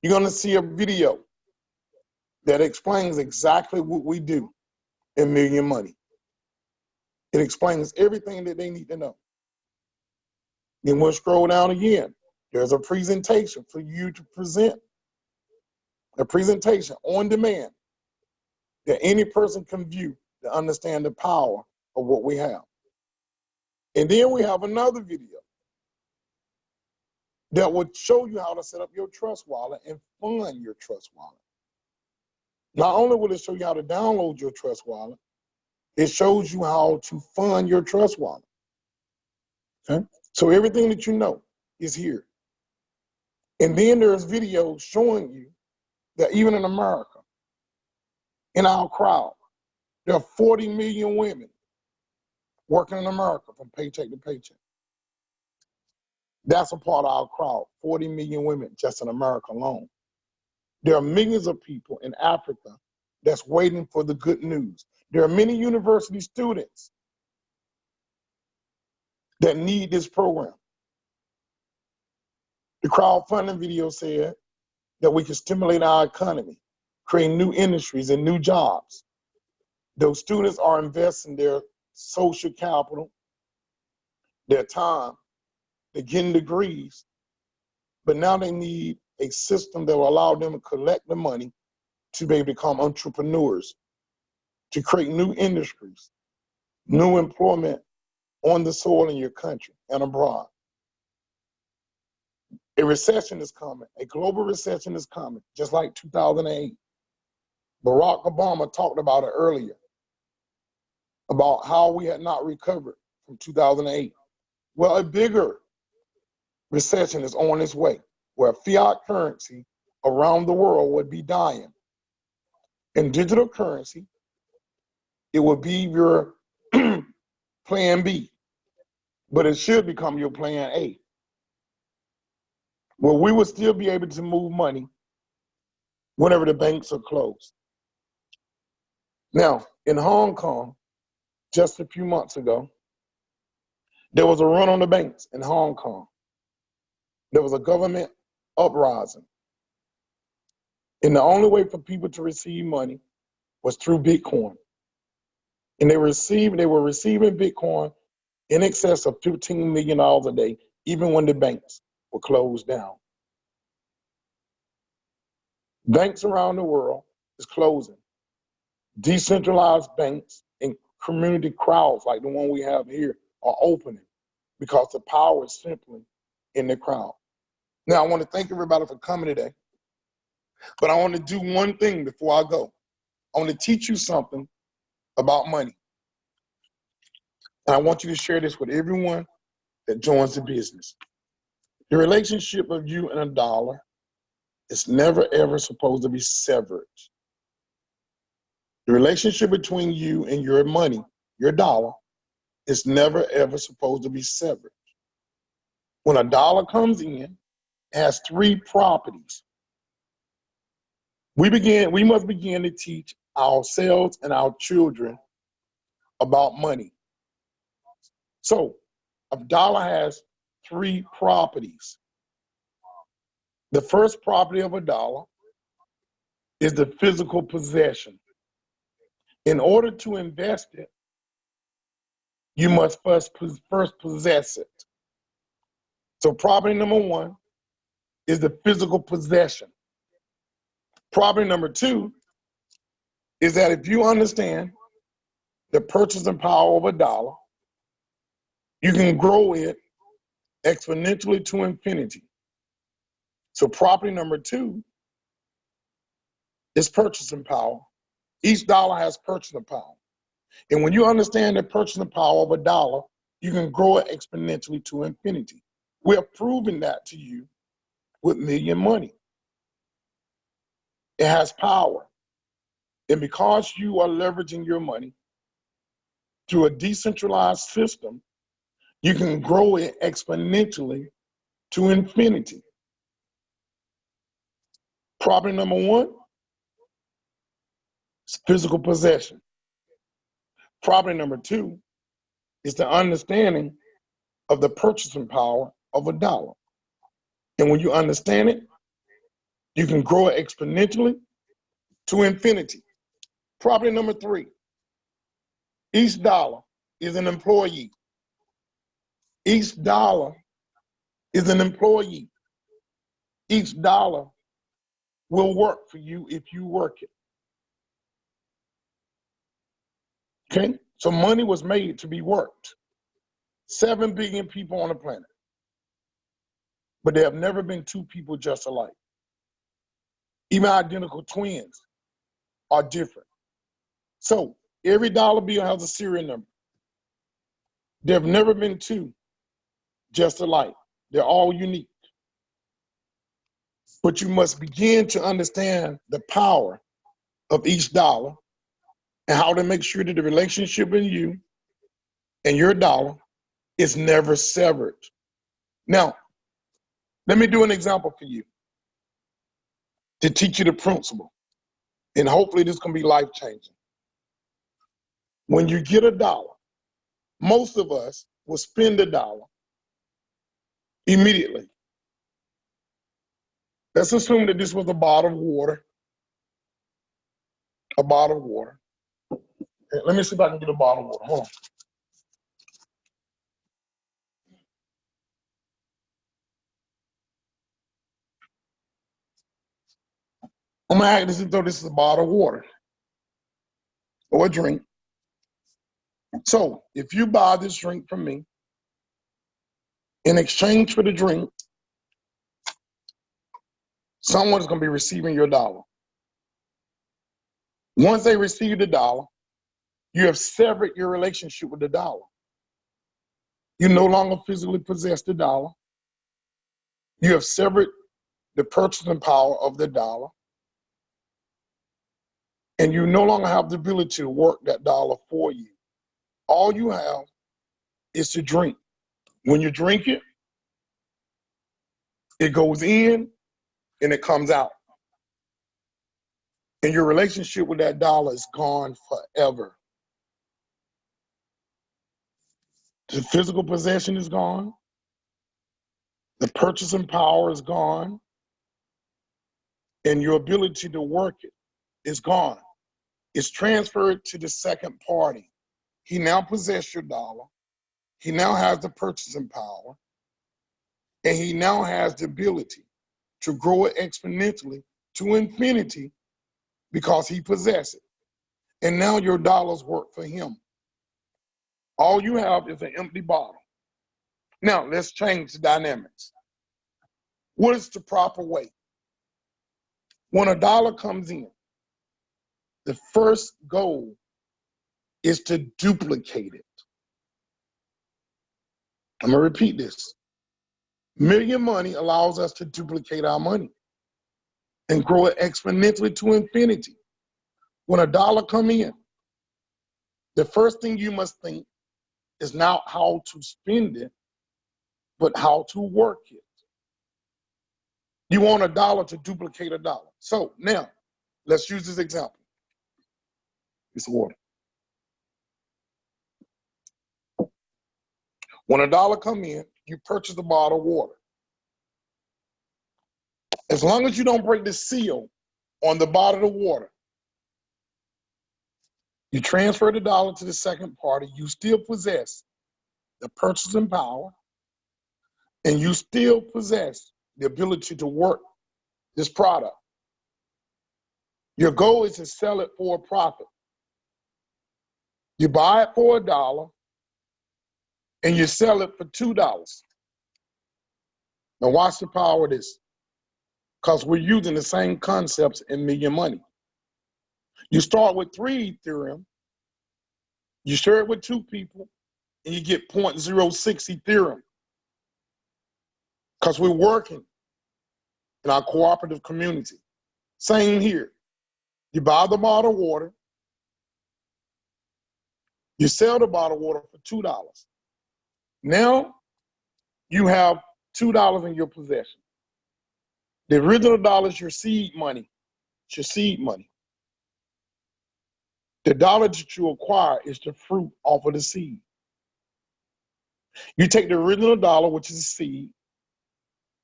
you're going to see a video that explains exactly what we do in Million Money. It explains everything that they need to know. Then we'll scroll down again. There's a presentation for you to present. A presentation on demand that any person can view to understand the power of what we have. And then we have another video that will show you how to set up your trust wallet and fund your trust wallet. Not only will it show you how to download your trust wallet, it shows you how to fund your trust wallet. Okay? So everything that you know is here. And then there's videos showing you that even in America, in our crowd, there are 40 million women working in America from paycheck to paycheck. That's a part of our crowd, 40 million women just in America alone. There are millions of people in Africa that's waiting for the good news. There are many university students that need this program. The crowdfunding video said that we can stimulate our economy, create new industries and new jobs. Those students are investing their social capital, their time, they're getting degrees, but now they need a system that will allow them to collect the money to be able to become entrepreneurs, to create new industries, new employment on the soil in your country and abroad. A recession is coming, a global recession is coming, just like 2008. Barack Obama talked about it earlier, about how we had not recovered from 2008. Well, a bigger recession is on its way, where fiat currency around the world would be dying. In digital currency, it would be your plan B, but it should become your plan A. Well, we will still be able to move money whenever the banks are closed. Now, in Hong Kong, just a few months ago, there was a run on the banks in Hong Kong. There was a government uprising. And the only way for people to receive money was through Bitcoin. And they were receiving Bitcoin in excess of $15 million a day, even when the banks were closed down. Banks around the world is closing. Decentralized banks and community crowds like the one we have here are opening because the power is simply in the crowd. Now, I want to thank everybody for coming today, but I want to do one thing before I go. I want to teach you something about money. And I want you to share this with everyone that joins the business. The relationship of you and a dollar is never, ever supposed to be severed. The relationship between you and your money, your dollar, is never, ever supposed to be severed. When a dollar comes in, it has three properties. We must begin to teach ourselves and our children about money. So, a dollar has three properties. The first property of a dollar is the physical possession. In order to invest it, you must first possess it. So property number one is the physical possession. Property number two is that if you understand the purchasing power of a dollar, you can grow it exponentially to infinity. So property number two is purchasing power. Each dollar has purchasing power. And when you understand the purchasing power of a dollar, you can grow it exponentially to infinity. We have proven that to you with Million Money. It has power. And because you are leveraging your money through a decentralized system, you can grow it exponentially to infinity. Property number one is physical possession. Property number two is the understanding of the purchasing power of a dollar. And when you understand it, you can grow it exponentially to infinity. Property number three, each dollar is an employee. Each dollar is an employee. Each dollar will work for you if you work it. Okay? So money was made to be worked. 7 billion people on the planet. But there have never been two people just alike. Even identical twins are different. So every dollar bill has a serial number. There have never been two just alike. They're all unique. But you must begin to understand the power of each dollar and how to make sure that the relationship in you and your dollar is never severed. Now, let me do an example for you to teach you the principle. And hopefully this can be life-changing. When you get a dollar, most of us will spend a dollar immediately. Let's assume that this was a bottle of water. A bottle of water. Let me see if I can get a bottle of water. Hold on. I'm gonna act as though this is a bottle of water or a drink. So if you buy this drink from me, in exchange for the drink, someone's gonna be receiving your dollar. Once they receive the dollar, you have severed your relationship with the dollar. You no longer physically possess the dollar. You have severed the purchasing power of the dollar. And you no longer have the ability to work that dollar for you. All you have is to drink. When you drink it, it goes in and it comes out. And your relationship with that dollar is gone forever. The physical possession is gone. The purchasing power is gone. And your ability to work it is gone. It's transferred to the second party. He now possesses your dollar. He now has the purchasing power. And he now has the ability to grow it exponentially to infinity because he possesses it. And now your dollars work for him. All you have is an empty bottle. Now, let's change the dynamics. What is the proper way? When a dollar comes in, the first goal is to duplicate it. I'm going to repeat this. Million Money allows us to duplicate our money and grow it exponentially to infinity. When a dollar comes in, the first thing you must think is not how to spend it, but how to work it. You want a dollar to duplicate a dollar. So now, let's use this example. It's water. When a dollar comes in, you purchase a bottle of water. As long as you don't break the seal on the bottle of water, you transfer the dollar to the second party, you still possess the purchasing power, and you still possess the ability to work this product. Your goal is to sell it for a profit. You buy it for $1 and you sell it for $2. Now watch the power of this, because we're using the same concepts in Million Money. You start with 3 Ethereum, you share it with 2 people, and you get 0.06 Ethereum. Because we're working in our cooperative community. Same here. You buy the bottle of water, you sell the bottle of water for $2. Now you have $2 in your possession. The original dollar is your seed money. It's your seed money. The dollar that you acquire is the fruit off of the seed. You take the original dollar, which is a seed,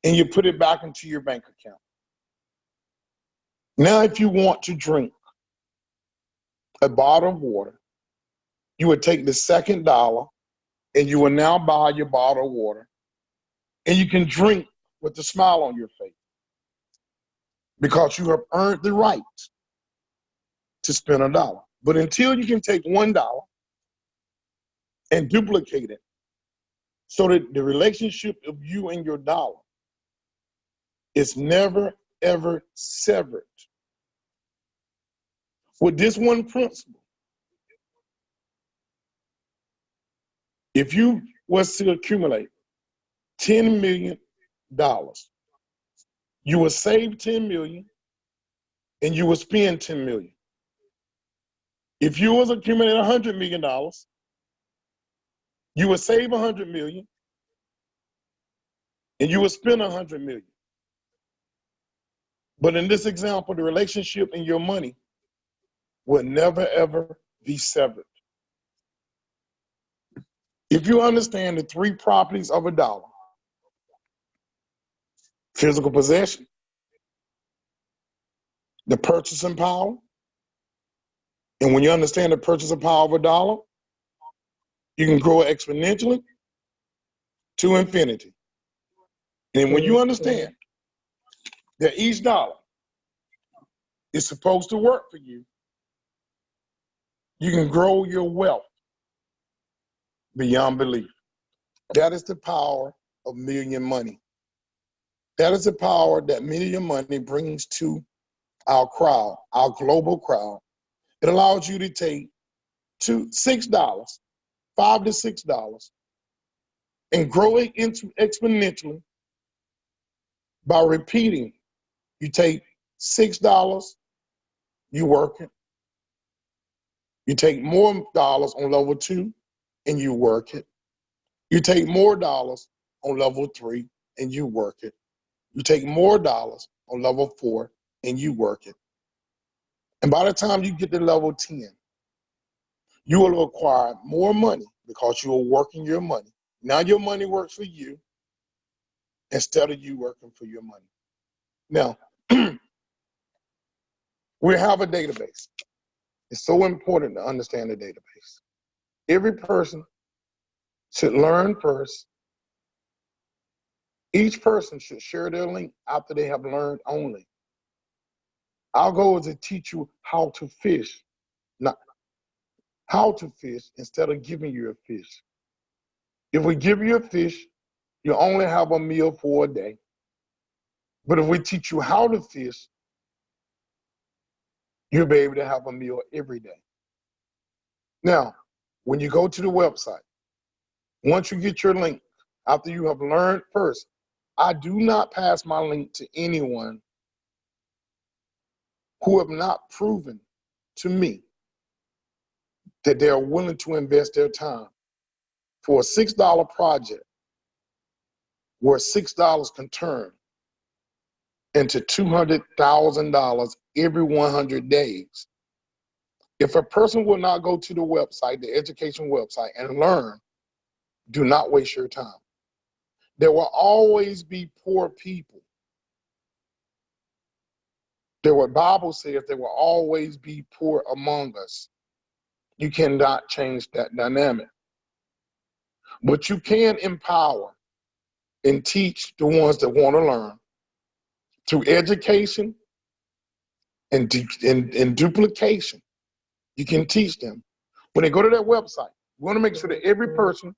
and you put it back into your bank account. Now, if you want to drink a bottle of water, you would take the second dollar and you will now buy your bottle of water, and you can drink with a smile on your face because you have earned the right to spend $1. But until you can take $1 and duplicate it so that the relationship of you and your dollar is never, ever severed. With this one principle, if you was to accumulate $10 million, you will save $10 million and you will spend $10 million. If you was accumulating $100 million, you would save $100 million and you would spend $100 million. But in this example, the relationship in your money will never, ever be severed. If you understand the 3 properties of $1, physical possession, the purchasing power, and when you understand the purchasing power of $1, you can grow it exponentially to infinity. And when you understand that each dollar is supposed to work for you, you can grow your wealth beyond belief. That is the power of million money. That is the power that million money brings to our crowd, our global crowd. It allows you to take $6, $5 to $6, and grow it into exponentially by repeating. You take $6, you work it. You take more dollars on level 2 and you work it. You take more dollars on level 3 and you work it. You take more dollars on level 4 and you work it. And by the time you get to level 10, you will acquire more money because you are working your money. Now your money works for you instead of you working for your money. Now, we have a database. It's so important to understand the database. Every person should learn first. Each person should share their link after they have learned only. Our goal is to teach you how to fish, not how to fish instead of giving you a fish. If we give you a fish, you only have a meal for a day. But if we teach you how to fish, you'll be able to have a meal every day. Now, when you go to the website, once you get your link, after you have learned first, I do not pass my link to anyone who have not proven to me that they are willing to invest their time for a $6 project where $6 can turn into $200,000 every 100 days. If a person will not go to the website, the education website, and learn, do not waste your time. There will always be poor people. What Bible says, there will always be poor among us. You cannot change that dynamic. But you can empower and teach the ones that want to learn through education and duplication. You can teach them. When they go to that website, we want to make sure that every person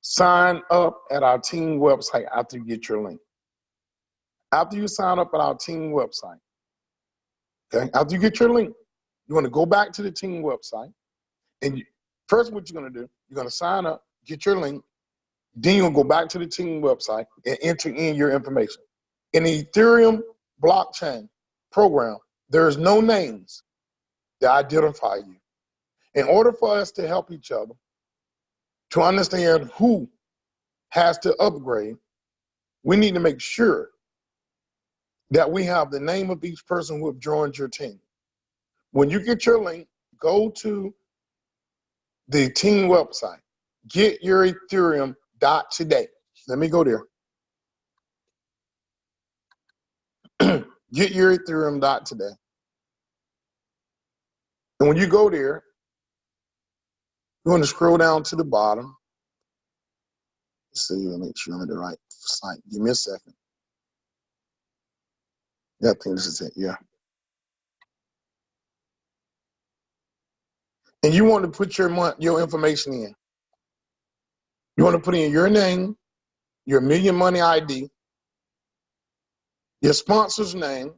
sign up at our team website after you get your link. After you sign up at our team website, okay, after you get your link, you want to go back to the team website. And first, what you're going to do, you're going to sign up, get your link. Then you'll go back to the team website and enter in your information. In the Ethereum blockchain program, there's no names that identify you. In order for us to help each other, to understand who has to upgrade, we need to make sure that we have the name of each person who have joined your team. When you get your link, go to the team website, getyour-ethereum.today. Let me go there. Getyour-ethereum.today. And when you go there, you're going to scroll down to the bottom. Let's see, let me make sure I'm at the right site. Give me a second. Yeah, I think this is it, yeah. And you want to put your information in. You want to put in your name, your Million Money ID, your sponsor's name,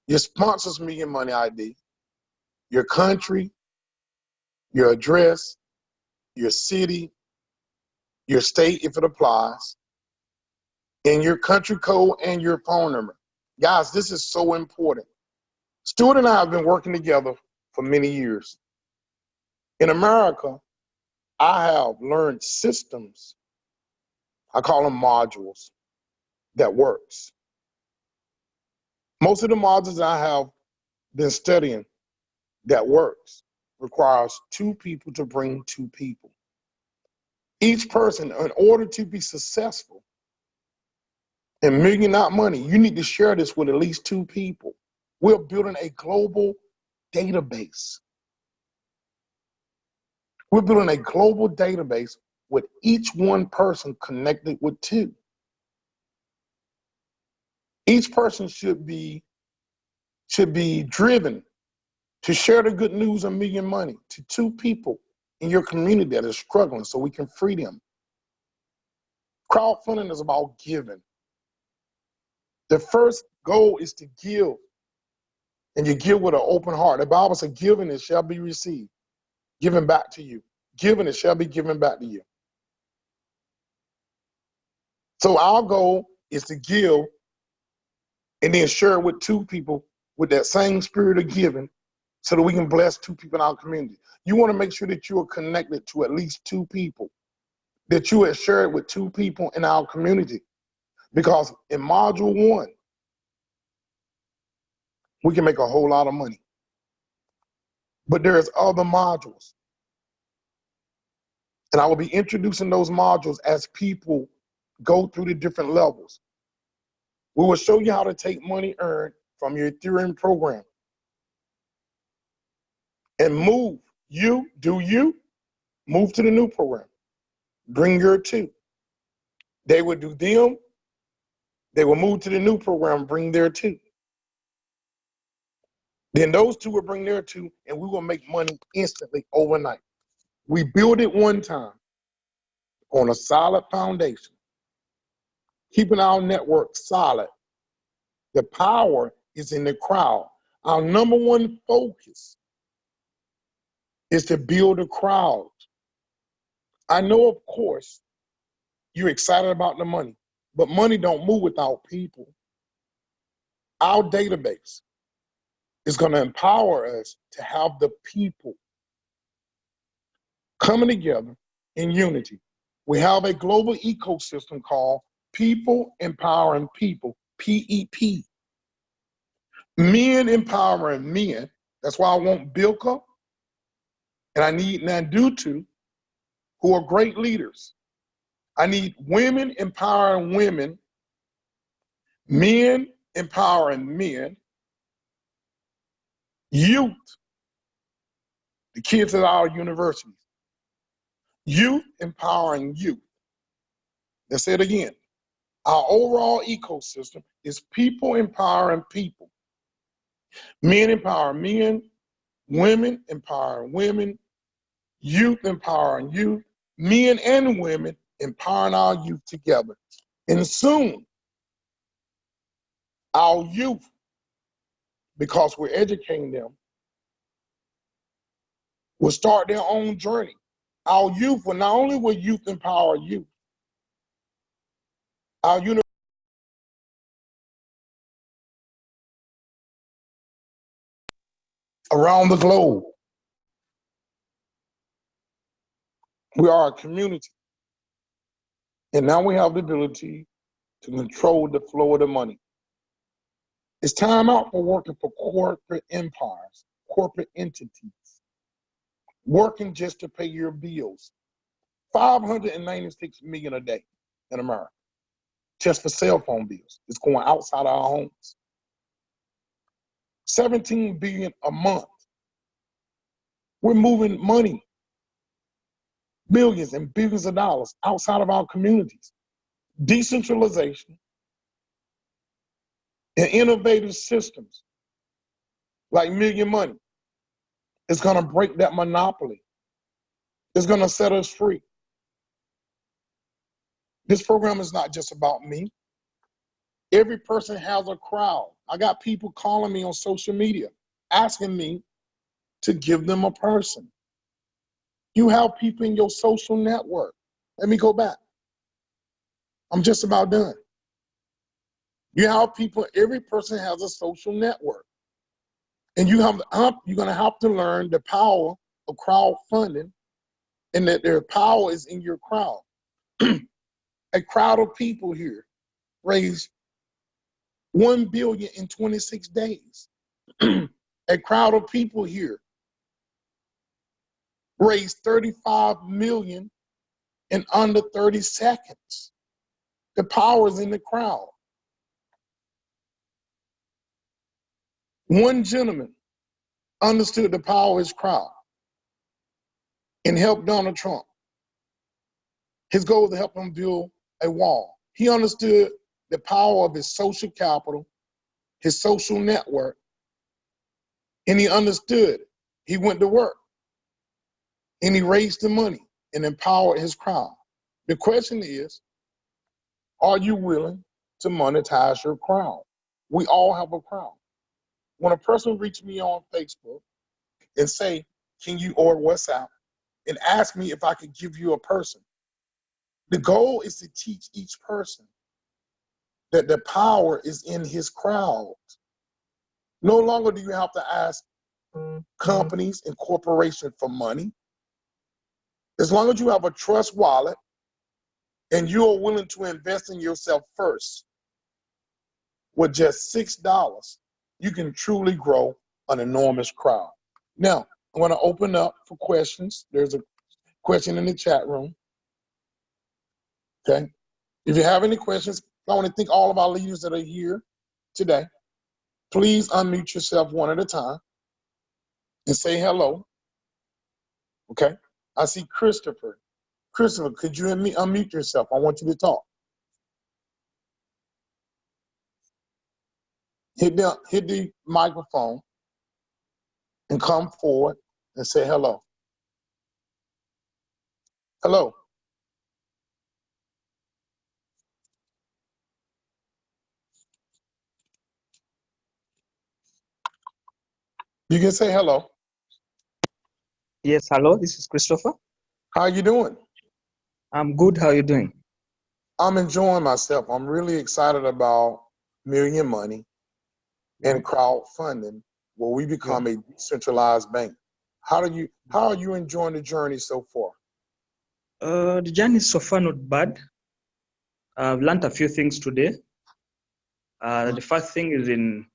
your sponsor's Million Money ID, your country, your address, your city, your state if it applies, and your country code and your phone number. Guys, this is so important. Stuart and I have been working together for many years. In America, I have learned systems, I call them modules, that works. Most of the modules I have been studying that works requires two people to bring two people. Each person, in order to be successful in million.money, you need to share this with at least two people. We're building a global database. We're building a global database with each one person connected with two. Each person should be driven to share the good news of Million Money to two people in your community that are struggling so we can free them. Crowdfunding is about giving. The first goal is to give, and you give with an open heart. The Bible says, giving it shall be received, given back to you. Giving it shall be given back to you. So our goal is to give and then share it with two people with that same spirit of giving so that we can bless two people in our community. You want to make sure that you are connected to at least two people, that you have shared with two people in our community. Because in module 1, we can make a whole lot of money. But there's other modules. And I will be introducing those modules as people go through the different levels. We will show you how to take money earned from your Ethereum program and move. You move to the new program. Bring your two. They will do them. They will move to the new program, bring their two. Then those two will bring their two, and we will make money instantly overnight. We build it one time on a solid foundation, keeping our network solid. The power is in the crowd. Our number one focus is to build a crowd. I know, of course, you're excited about the money, but money don't move without people. Our database is going to empower us to have the people coming together in unity. We have a global ecosystem called People Empowering People, PEP. Men empowering men. That's why I want Bilka and I need Nandutu, who are great leaders. I need women empowering women, men empowering men, youth, the kids at our universities, youth empowering youth. Let's say it again. Our overall ecosystem is people empowering people. Men empowering men, women empowering women, youth empowering youth, men and women empowering our youth together. And soon, our youth, because we're educating them, will start their own journey. Our youth will not only will youth empower youth, our university around the globe. We are a community And now we have the ability to control the flow of the money. It's time out for working for corporate empires, corporate entities, working just to pay your bills. 596 million a day in America, just for cell phone bills. It's going outside our homes. 17 billion a month. We're moving money, millions and billions of dollars outside of our communities. Decentralization and innovative systems like Million Money is going to break that monopoly. It's going to set us free. This program is not just about me. Every person has a crowd. I got people calling me on social media, asking me to give them a person. You have people in your social network. Let me go back. I'm just about done. You have people, every person has a social network. And you're going to have to learn the power of crowdfunding, and that their power is in your crowd. A crowd of people here raised $1 billion in 26 days. A crowd of people here raised 35 million in under 30 seconds. The power is in the crowd. One gentleman understood the power of his crowd and helped Donald Trump. His goal was to help him build a wall. He understood the power of his social capital, his social network, and he understood. He went to work and he raised the money and empowered his crowd. The question is, are you willing to monetize your crowd? We all have a crowd. When a person reaches me on Facebook and say, can you, or WhatsApp, and ask me if I could give you a person, the goal is to teach each person that the power is in his crowd. No longer do you have to ask companies and corporations for money. As long as you have a trust wallet and you are willing to invest in yourself first, with just $6, you can truly grow an enormous crowd. Now, I'm going to open up for questions. There's a question in the chat room. Okay. If you have any questions, I want to thank all of our leaders that are here today. Please unmute yourself one at a time and say hello. Okay. I see Christopher. Christopher, could you unmute yourself? I want you to talk. Hit the microphone and come forward and say hello. Hello. You can say hello.
Yes, hello, this is Christopher.
How you doing?
I'm good, how are you doing?
I'm enjoying myself. I'm really excited about Million Money and crowdfunding, where we become a decentralized bank. How are you enjoying the journey so far?
The journey is so far not bad. I've learned a few things today. The first thing is in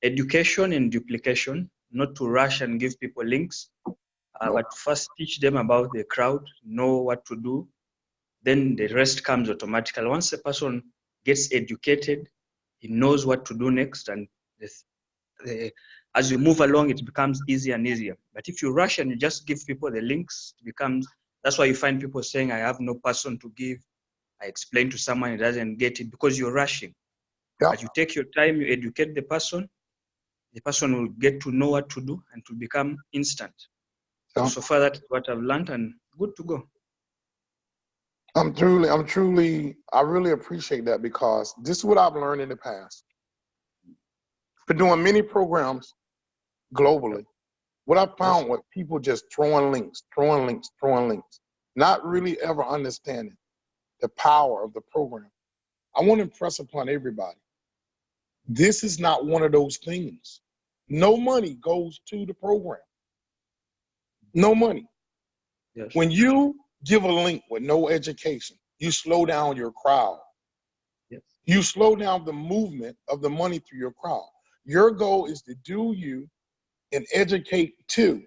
education and duplication, not to rush and give people links, but first teach them about the crowd, know what to do. Then the rest comes automatically. Once a person gets educated, he knows what to do next, and as you move along, it becomes easier and easier. But if you rush and you just give people the links, it becomes, that's why you find people saying, I have no person to give. I explain to someone, he doesn't get it, because you're rushing.
Yep.
But you take your time, you educate the person will get to know what to do, and to become instant.
Yep.
So far, that's what I've learned, and good to go.
I really appreciate that, because this is what I've learned in the past. For doing many programs globally, what I found was people just throwing links, not really ever understanding the power of the program. I want to impress upon everybody, this is not one of those things. No money goes to the program. No money.
Yes.
When you give a link with no education, you slow down your crowd.
Yes.
You slow down the movement of the money through your crowd. Your goal is to do you and educate two.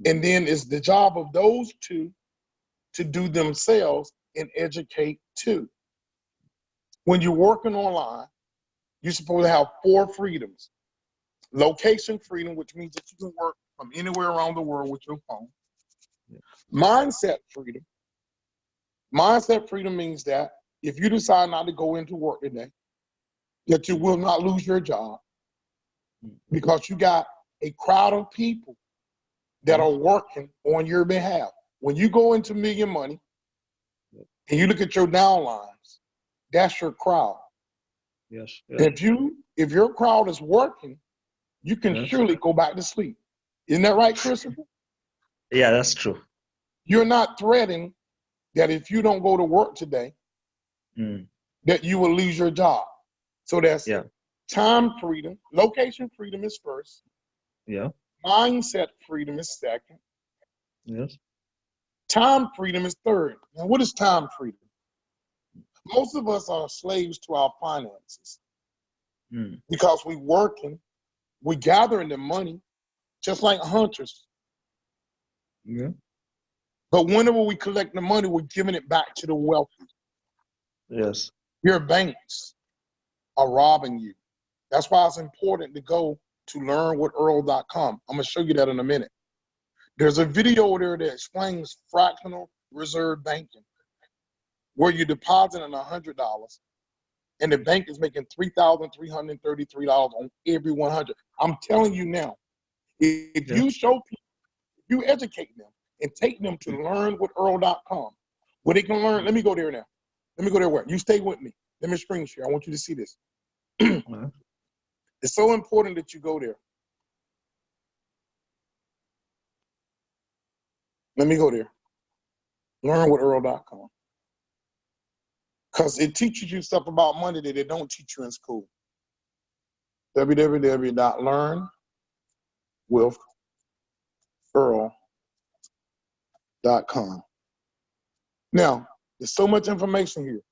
And then it's the job of those two to do themselves and educate two. When you're working online, you're supposed to have 4 freedoms. Location freedom, which means that you can work from anywhere around the world with your phone.
Yeah.
Mindset freedom. Mindset freedom means that if you decide not to go into work today, that you will not lose your job because you got a crowd of people that are working on your behalf. When you go into Million Money and you look at your downlines, that's your crowd.
Yes. Yes.
If your crowd is working, you can
Yes.
surely go back to sleep. Isn't that right, Christopher?
Yeah, that's true.
You're not threatening that if you don't go to work today, that you will lose your job. So that's time freedom. Location freedom is first.
Yeah.
Mindset freedom is second.
Yes.
Time freedom is third. Now, what is time freedom? Most of us are slaves to our finances because we working, we gathering the money just like hunters.
Yeah.
But whenever we collect the money, we're giving it back to the wealthy.
Yes.
Your banks are robbing you. That's why it's important to go to learnwithEarl.com. I'm going to show you that in a minute. There's a video there that explains fractional reserve banking, where you deposit in $100 and the bank is making $3,333 on every 100. I'm telling you now, if you show people, if you educate them and take them to learnwithEarl.com, where they can learn. Let me go there now. Let me go there where? You stay with me. Let me screen share. I want you to see this. It's so important that you go there. Let me go there. LearnwithEarl.com. Because it teaches you stuff about money that they don't teach you in school. www.learnwithEarl.com. Now, there's so much information here.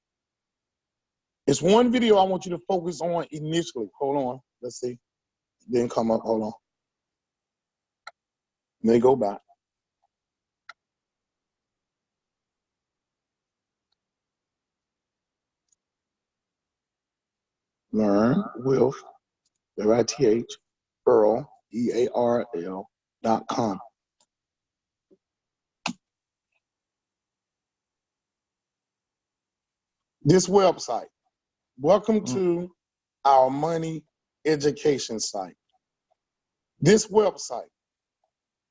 It's one video I want you to focus on initially. Hold on. Let's see. It didn't come up. Hold on. Let me go back. Learn with WITH Earl EARL.com. This website. Welcome to our money education site. This website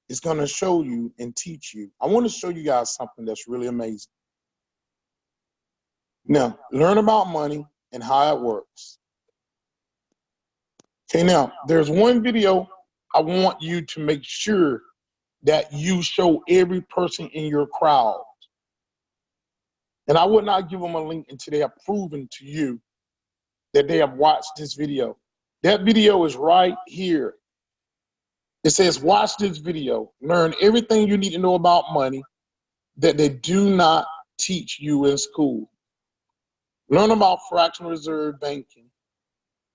is going to show you and teach you. I want to show you guys something that's really amazing. Now, learn about money and how it works. Okay, now, there's one video I want you to make sure that you show every person in your crowd. And I would not give them a link until they have proven to you that they have watched this video. That video is right here. It says, watch this video. Learn everything you need to know about money that they do not teach you in school. Learn about fractional reserve banking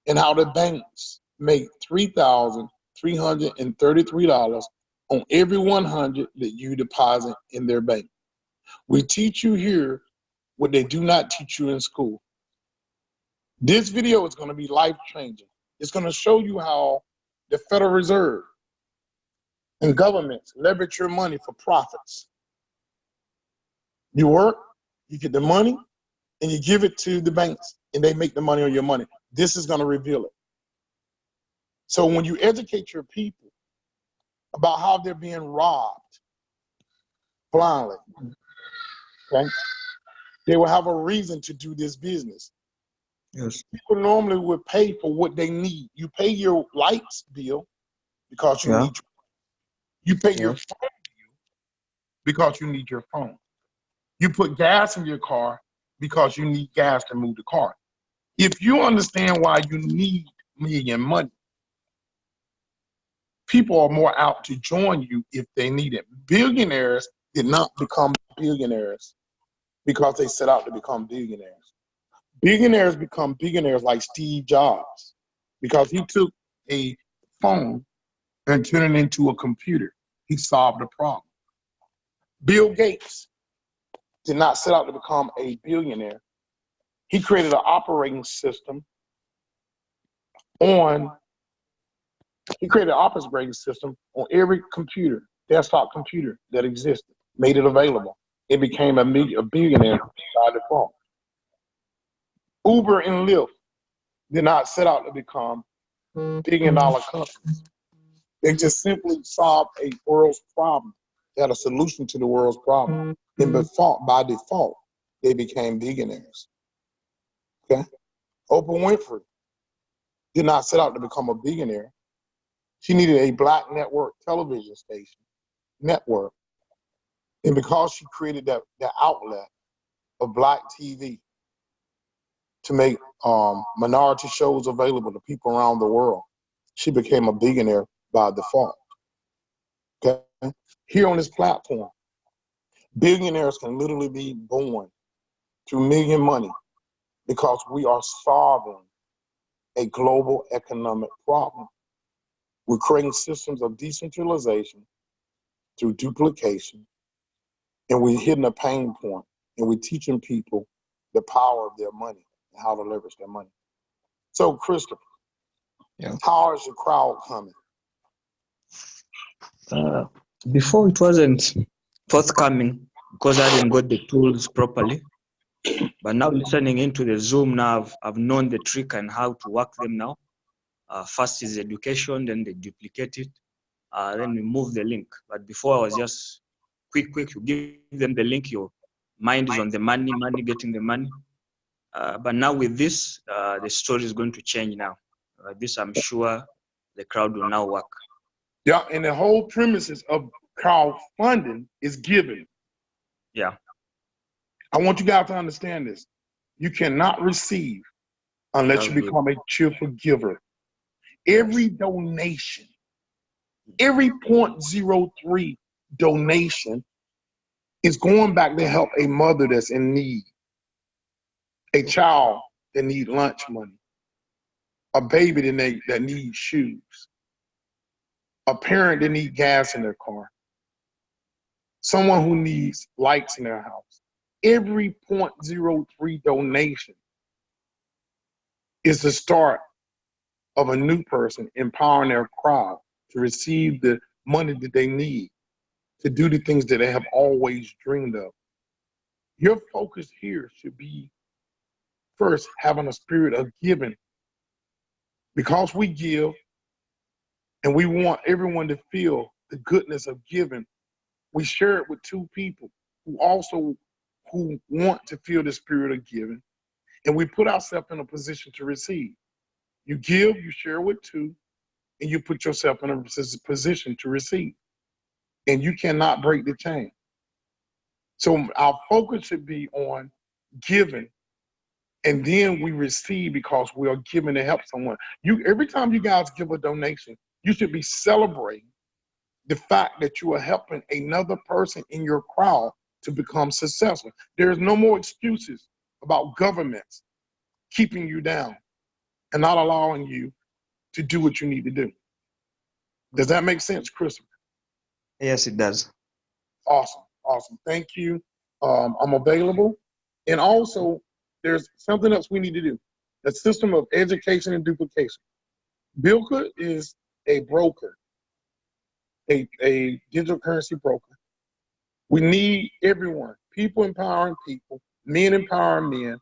and how the banks make $3,333 on every 100 that you deposit in their bank. We teach you here what they do not teach you in school. This video is going to be life-changing. It's going to show you how the Federal Reserve and governments leverage your money for profits. You work, you get the money, and you give it to the banks, and they make the money on your money. This is going to reveal it. So when you educate your people about how they're being robbed blindly, okay, they will have a reason to do this business.
Yes.
People normally would pay for what they need. You pay your lights bill because you need. You pay your phone bill because you need your phone. You put gas in your car because you need gas to move the car. If you understand why you need Million Money, people are more out to join you if they need it. Billionaires did not become billionaires because they set out to become billionaires. Billionaires become billionaires like Steve Jobs because he took a phone and turned it into a computer. He solved a problem. Bill Gates did not set out to become a billionaire. He created an operating system on every computer, desktop computer that existed, made it available. It became a billionaire by default. Uber and Lyft did not set out to become billion-dollar companies. They just simply solved a world's problem. They had a solution to the world's problem. And by default, they became billionaires. Okay? Oprah Winfrey did not set out to become a billionaire. She needed a black network television station, network. And because she created that outlet of black TV to make minority shows available to people around the world, she became a billionaire by default. Okay? Here on this platform, billionaires can literally be born through Million Money because we are solving a global economic problem. We're creating systems of decentralization through duplication, and we're hitting a pain point, and we're teaching people the power of their money and how to leverage their money. So, Christopher, how is your crowd coming?
Before it wasn't forthcoming because I didn't got the tools properly. But now listening into the Zoom now, I've known the trick and how to work them now. First is education, then they duplicate it, then we move the link. But before I was just quick, you give them the link, your mind is on the money, getting the money. But now with this, the story is going to change now. This, I'm sure the crowd will now work.
Yeah, and the whole premises of crowdfunding is giving.
Yeah.
I want you guys to understand this. You cannot receive unless you become a cheerful giver. Every donation, every 0.03 donation is going back to help a mother that's in need, a child that needs lunch money, a baby that needs shoes, a parent that needs gas in their car, someone who needs lights in their house. Every 0.03 donation is the start of a new person empowering their crowd to receive the money that they need to do the things that they have always dreamed of. Your focus here should be first having a spirit of giving, because we give and we want everyone to feel the goodness of giving. We share it with two people who want to feel the spirit of giving, and we put ourselves in a position to receive. You give, you share with two, and you put yourself in a position to receive. And you cannot break the chain. So our focus should be on giving, and then we receive because we are giving to help someone. Every time you guys give a donation, you should be celebrating the fact that you are helping another person in your crowd to become successful. There's no more excuses about governments keeping you down and not allowing you to do what you need to do. Does that make sense, Christopher?
Yes, it does.
Awesome. Thank you. I'm available. And also, there's something else we need to do. The system of education and duplication. Bilka is a broker, a digital currency broker. We need everyone, people empowering people, men empowering men,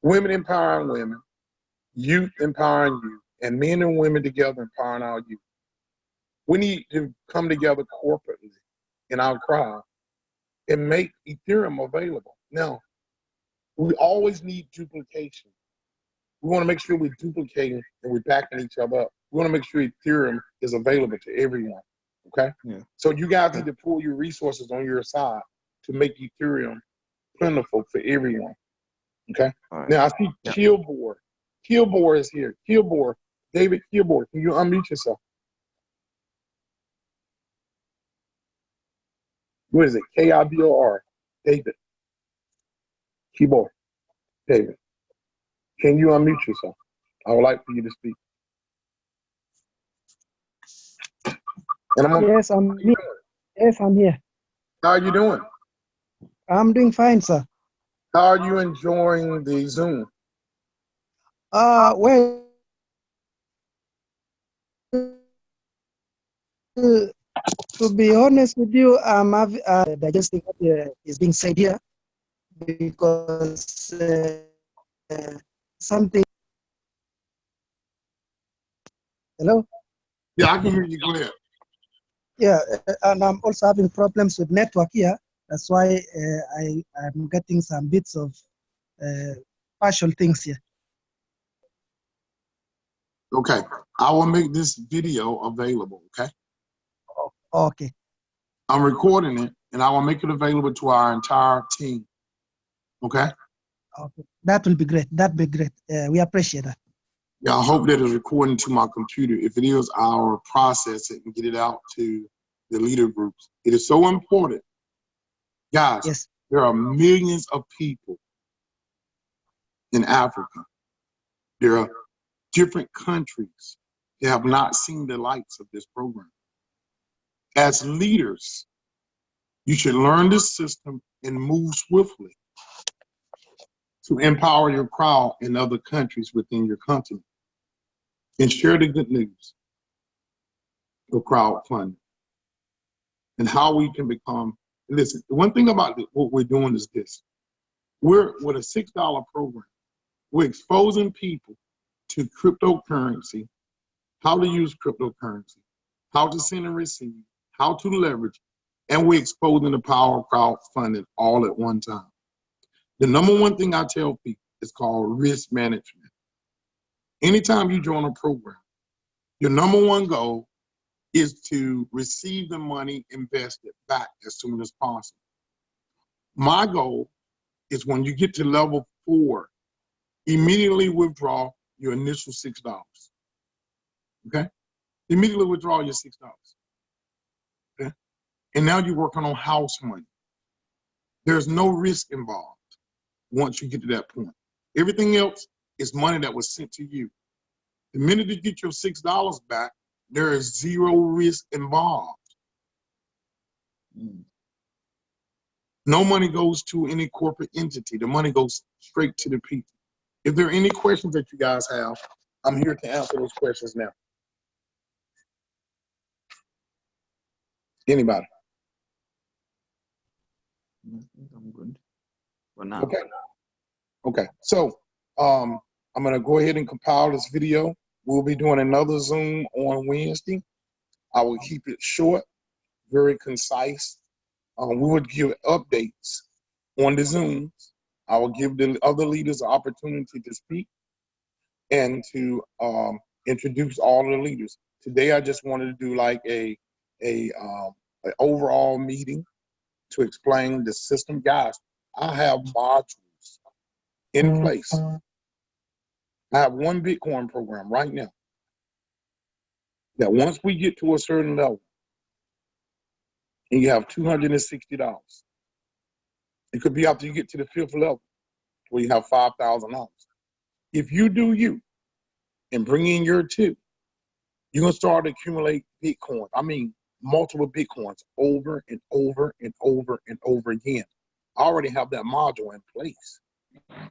women empowering women, youth empowering youth, and men and women together empowering our youth. We need to come together corporately in our crowd and make Ethereum available. Now, we always need duplication. We want to make sure we're duplicating and we're backing each other up. We want to make sure Ethereum is available to everyone. Okay?
Yeah.
So you guys need to pull your resources on your side to make Ethereum plentiful for everyone. Okay?
Right.
Now I see Killboard. Killboard is here. Killboard. David Killboard. Can you unmute yourself? What is it? K-I-B-O-R. David. Keyboard. David, can you unmute yourself? I would like for you to speak. And
Yes, I'm here. Yes, I'm here.
How are you doing?
I'm doing fine, sir.
How are you enjoying the Zoom?
Well, to be honest with you, I'm digesting what is being said here because something. Hello?
Yeah, I can hear you. Go ahead.
Yeah, and I'm also having problems with network here. That's why I'm getting some bits of partial things here.
Okay, I will make this video available, okay?
Okay.
I'm recording it, and I will make it available to our entire team, okay?
Okay. That will be great. That'd be great. We appreciate that.
Yeah, I hope that it's recording to my computer. If it is, I'll process it and get it out to the leader groups. It is so important. Guys,
Yes.
there are millions of people in Africa. There are different countries that have not seen the lights of this program. As leaders, you should learn this system and move swiftly to empower your crowd in other countries within your continent and share the good news of crowdfunding and how we can become. Listen, the one thing about what we're doing is this. We're with a $6 program. We're exposing people to cryptocurrency, how to use cryptocurrency, how to send and receive, how to leverage, and we're exposing the power of crowdfunding all at one time. The number one thing I tell people is called risk management. Anytime you join a program, your number one goal is to receive the money invested back as soon as possible. My goal is when you get to level 4, immediately withdraw your initial $6. Okay? Immediately withdraw your $6. Okay? And now you're working on house money. There's no risk involved once you get to that point. Everything else is money that was sent to you. The minute you get your $6 back, there is zero risk involved. No money goes to any corporate entity. The money goes straight to the people. If there are any questions that you guys have, I'm here to answer those questions now. Anybody?
I'm good for now.
Okay. Okay. So I'm gonna go ahead and compile this video. We'll be doing another Zoom on Wednesday. I will keep it short, very concise. We would give updates on the Zooms. I will give the other leaders an opportunity to speak and to introduce all the leaders. Today, I just wanted to do like a overall meeting to explain the system. Guys, I have modules in place. I have one Bitcoin program right now that once we get to a certain level, and you have $260, it could be after you get to the 5th level where you have $5,000. If you do you and bring in your 2, you're going to start to accumulate Bitcoin. I mean, multiple Bitcoins over and over and over and over again. I already have that module in place.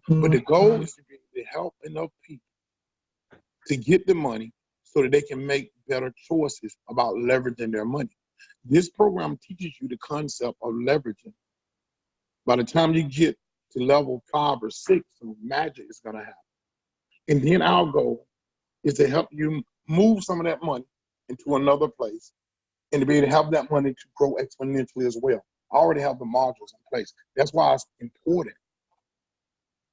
But the goal is to be able to help enough people to get the money so that they can make better choices about leveraging their money. This program teaches you the concept of leveraging. By the time you get to level 5 or 6, some magic is going to happen. And then our goal is to help you move some of that money into another place and to be able to have that money to grow exponentially as well. I already have the modules in place. That's why it's important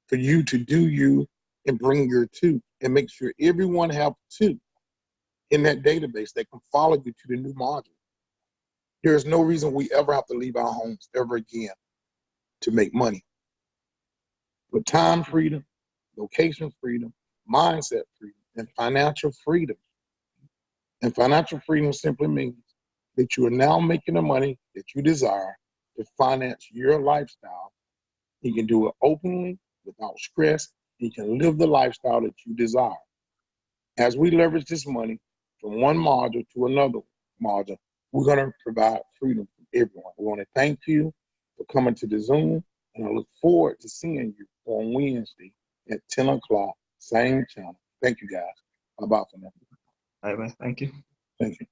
for you to do you and bring your 2 and make sure everyone have 2 in that database that can follow you to the new module. There's no reason we ever have to leave our homes ever again to make money. But time freedom, location freedom, mindset freedom, and financial freedom. And financial freedom simply means that you are now making the money that you desire to finance your lifestyle He can do it openly, without stress. He can live the lifestyle that you desire. As we leverage this money from one module to another module, we're going to provide freedom for everyone. We want to thank you for coming to the Zoom, and I look forward to seeing you on Wednesday at 10 o'clock, same channel. Thank you, guys. Bye-bye for now.
Bye-bye. Thank you.
Thank you.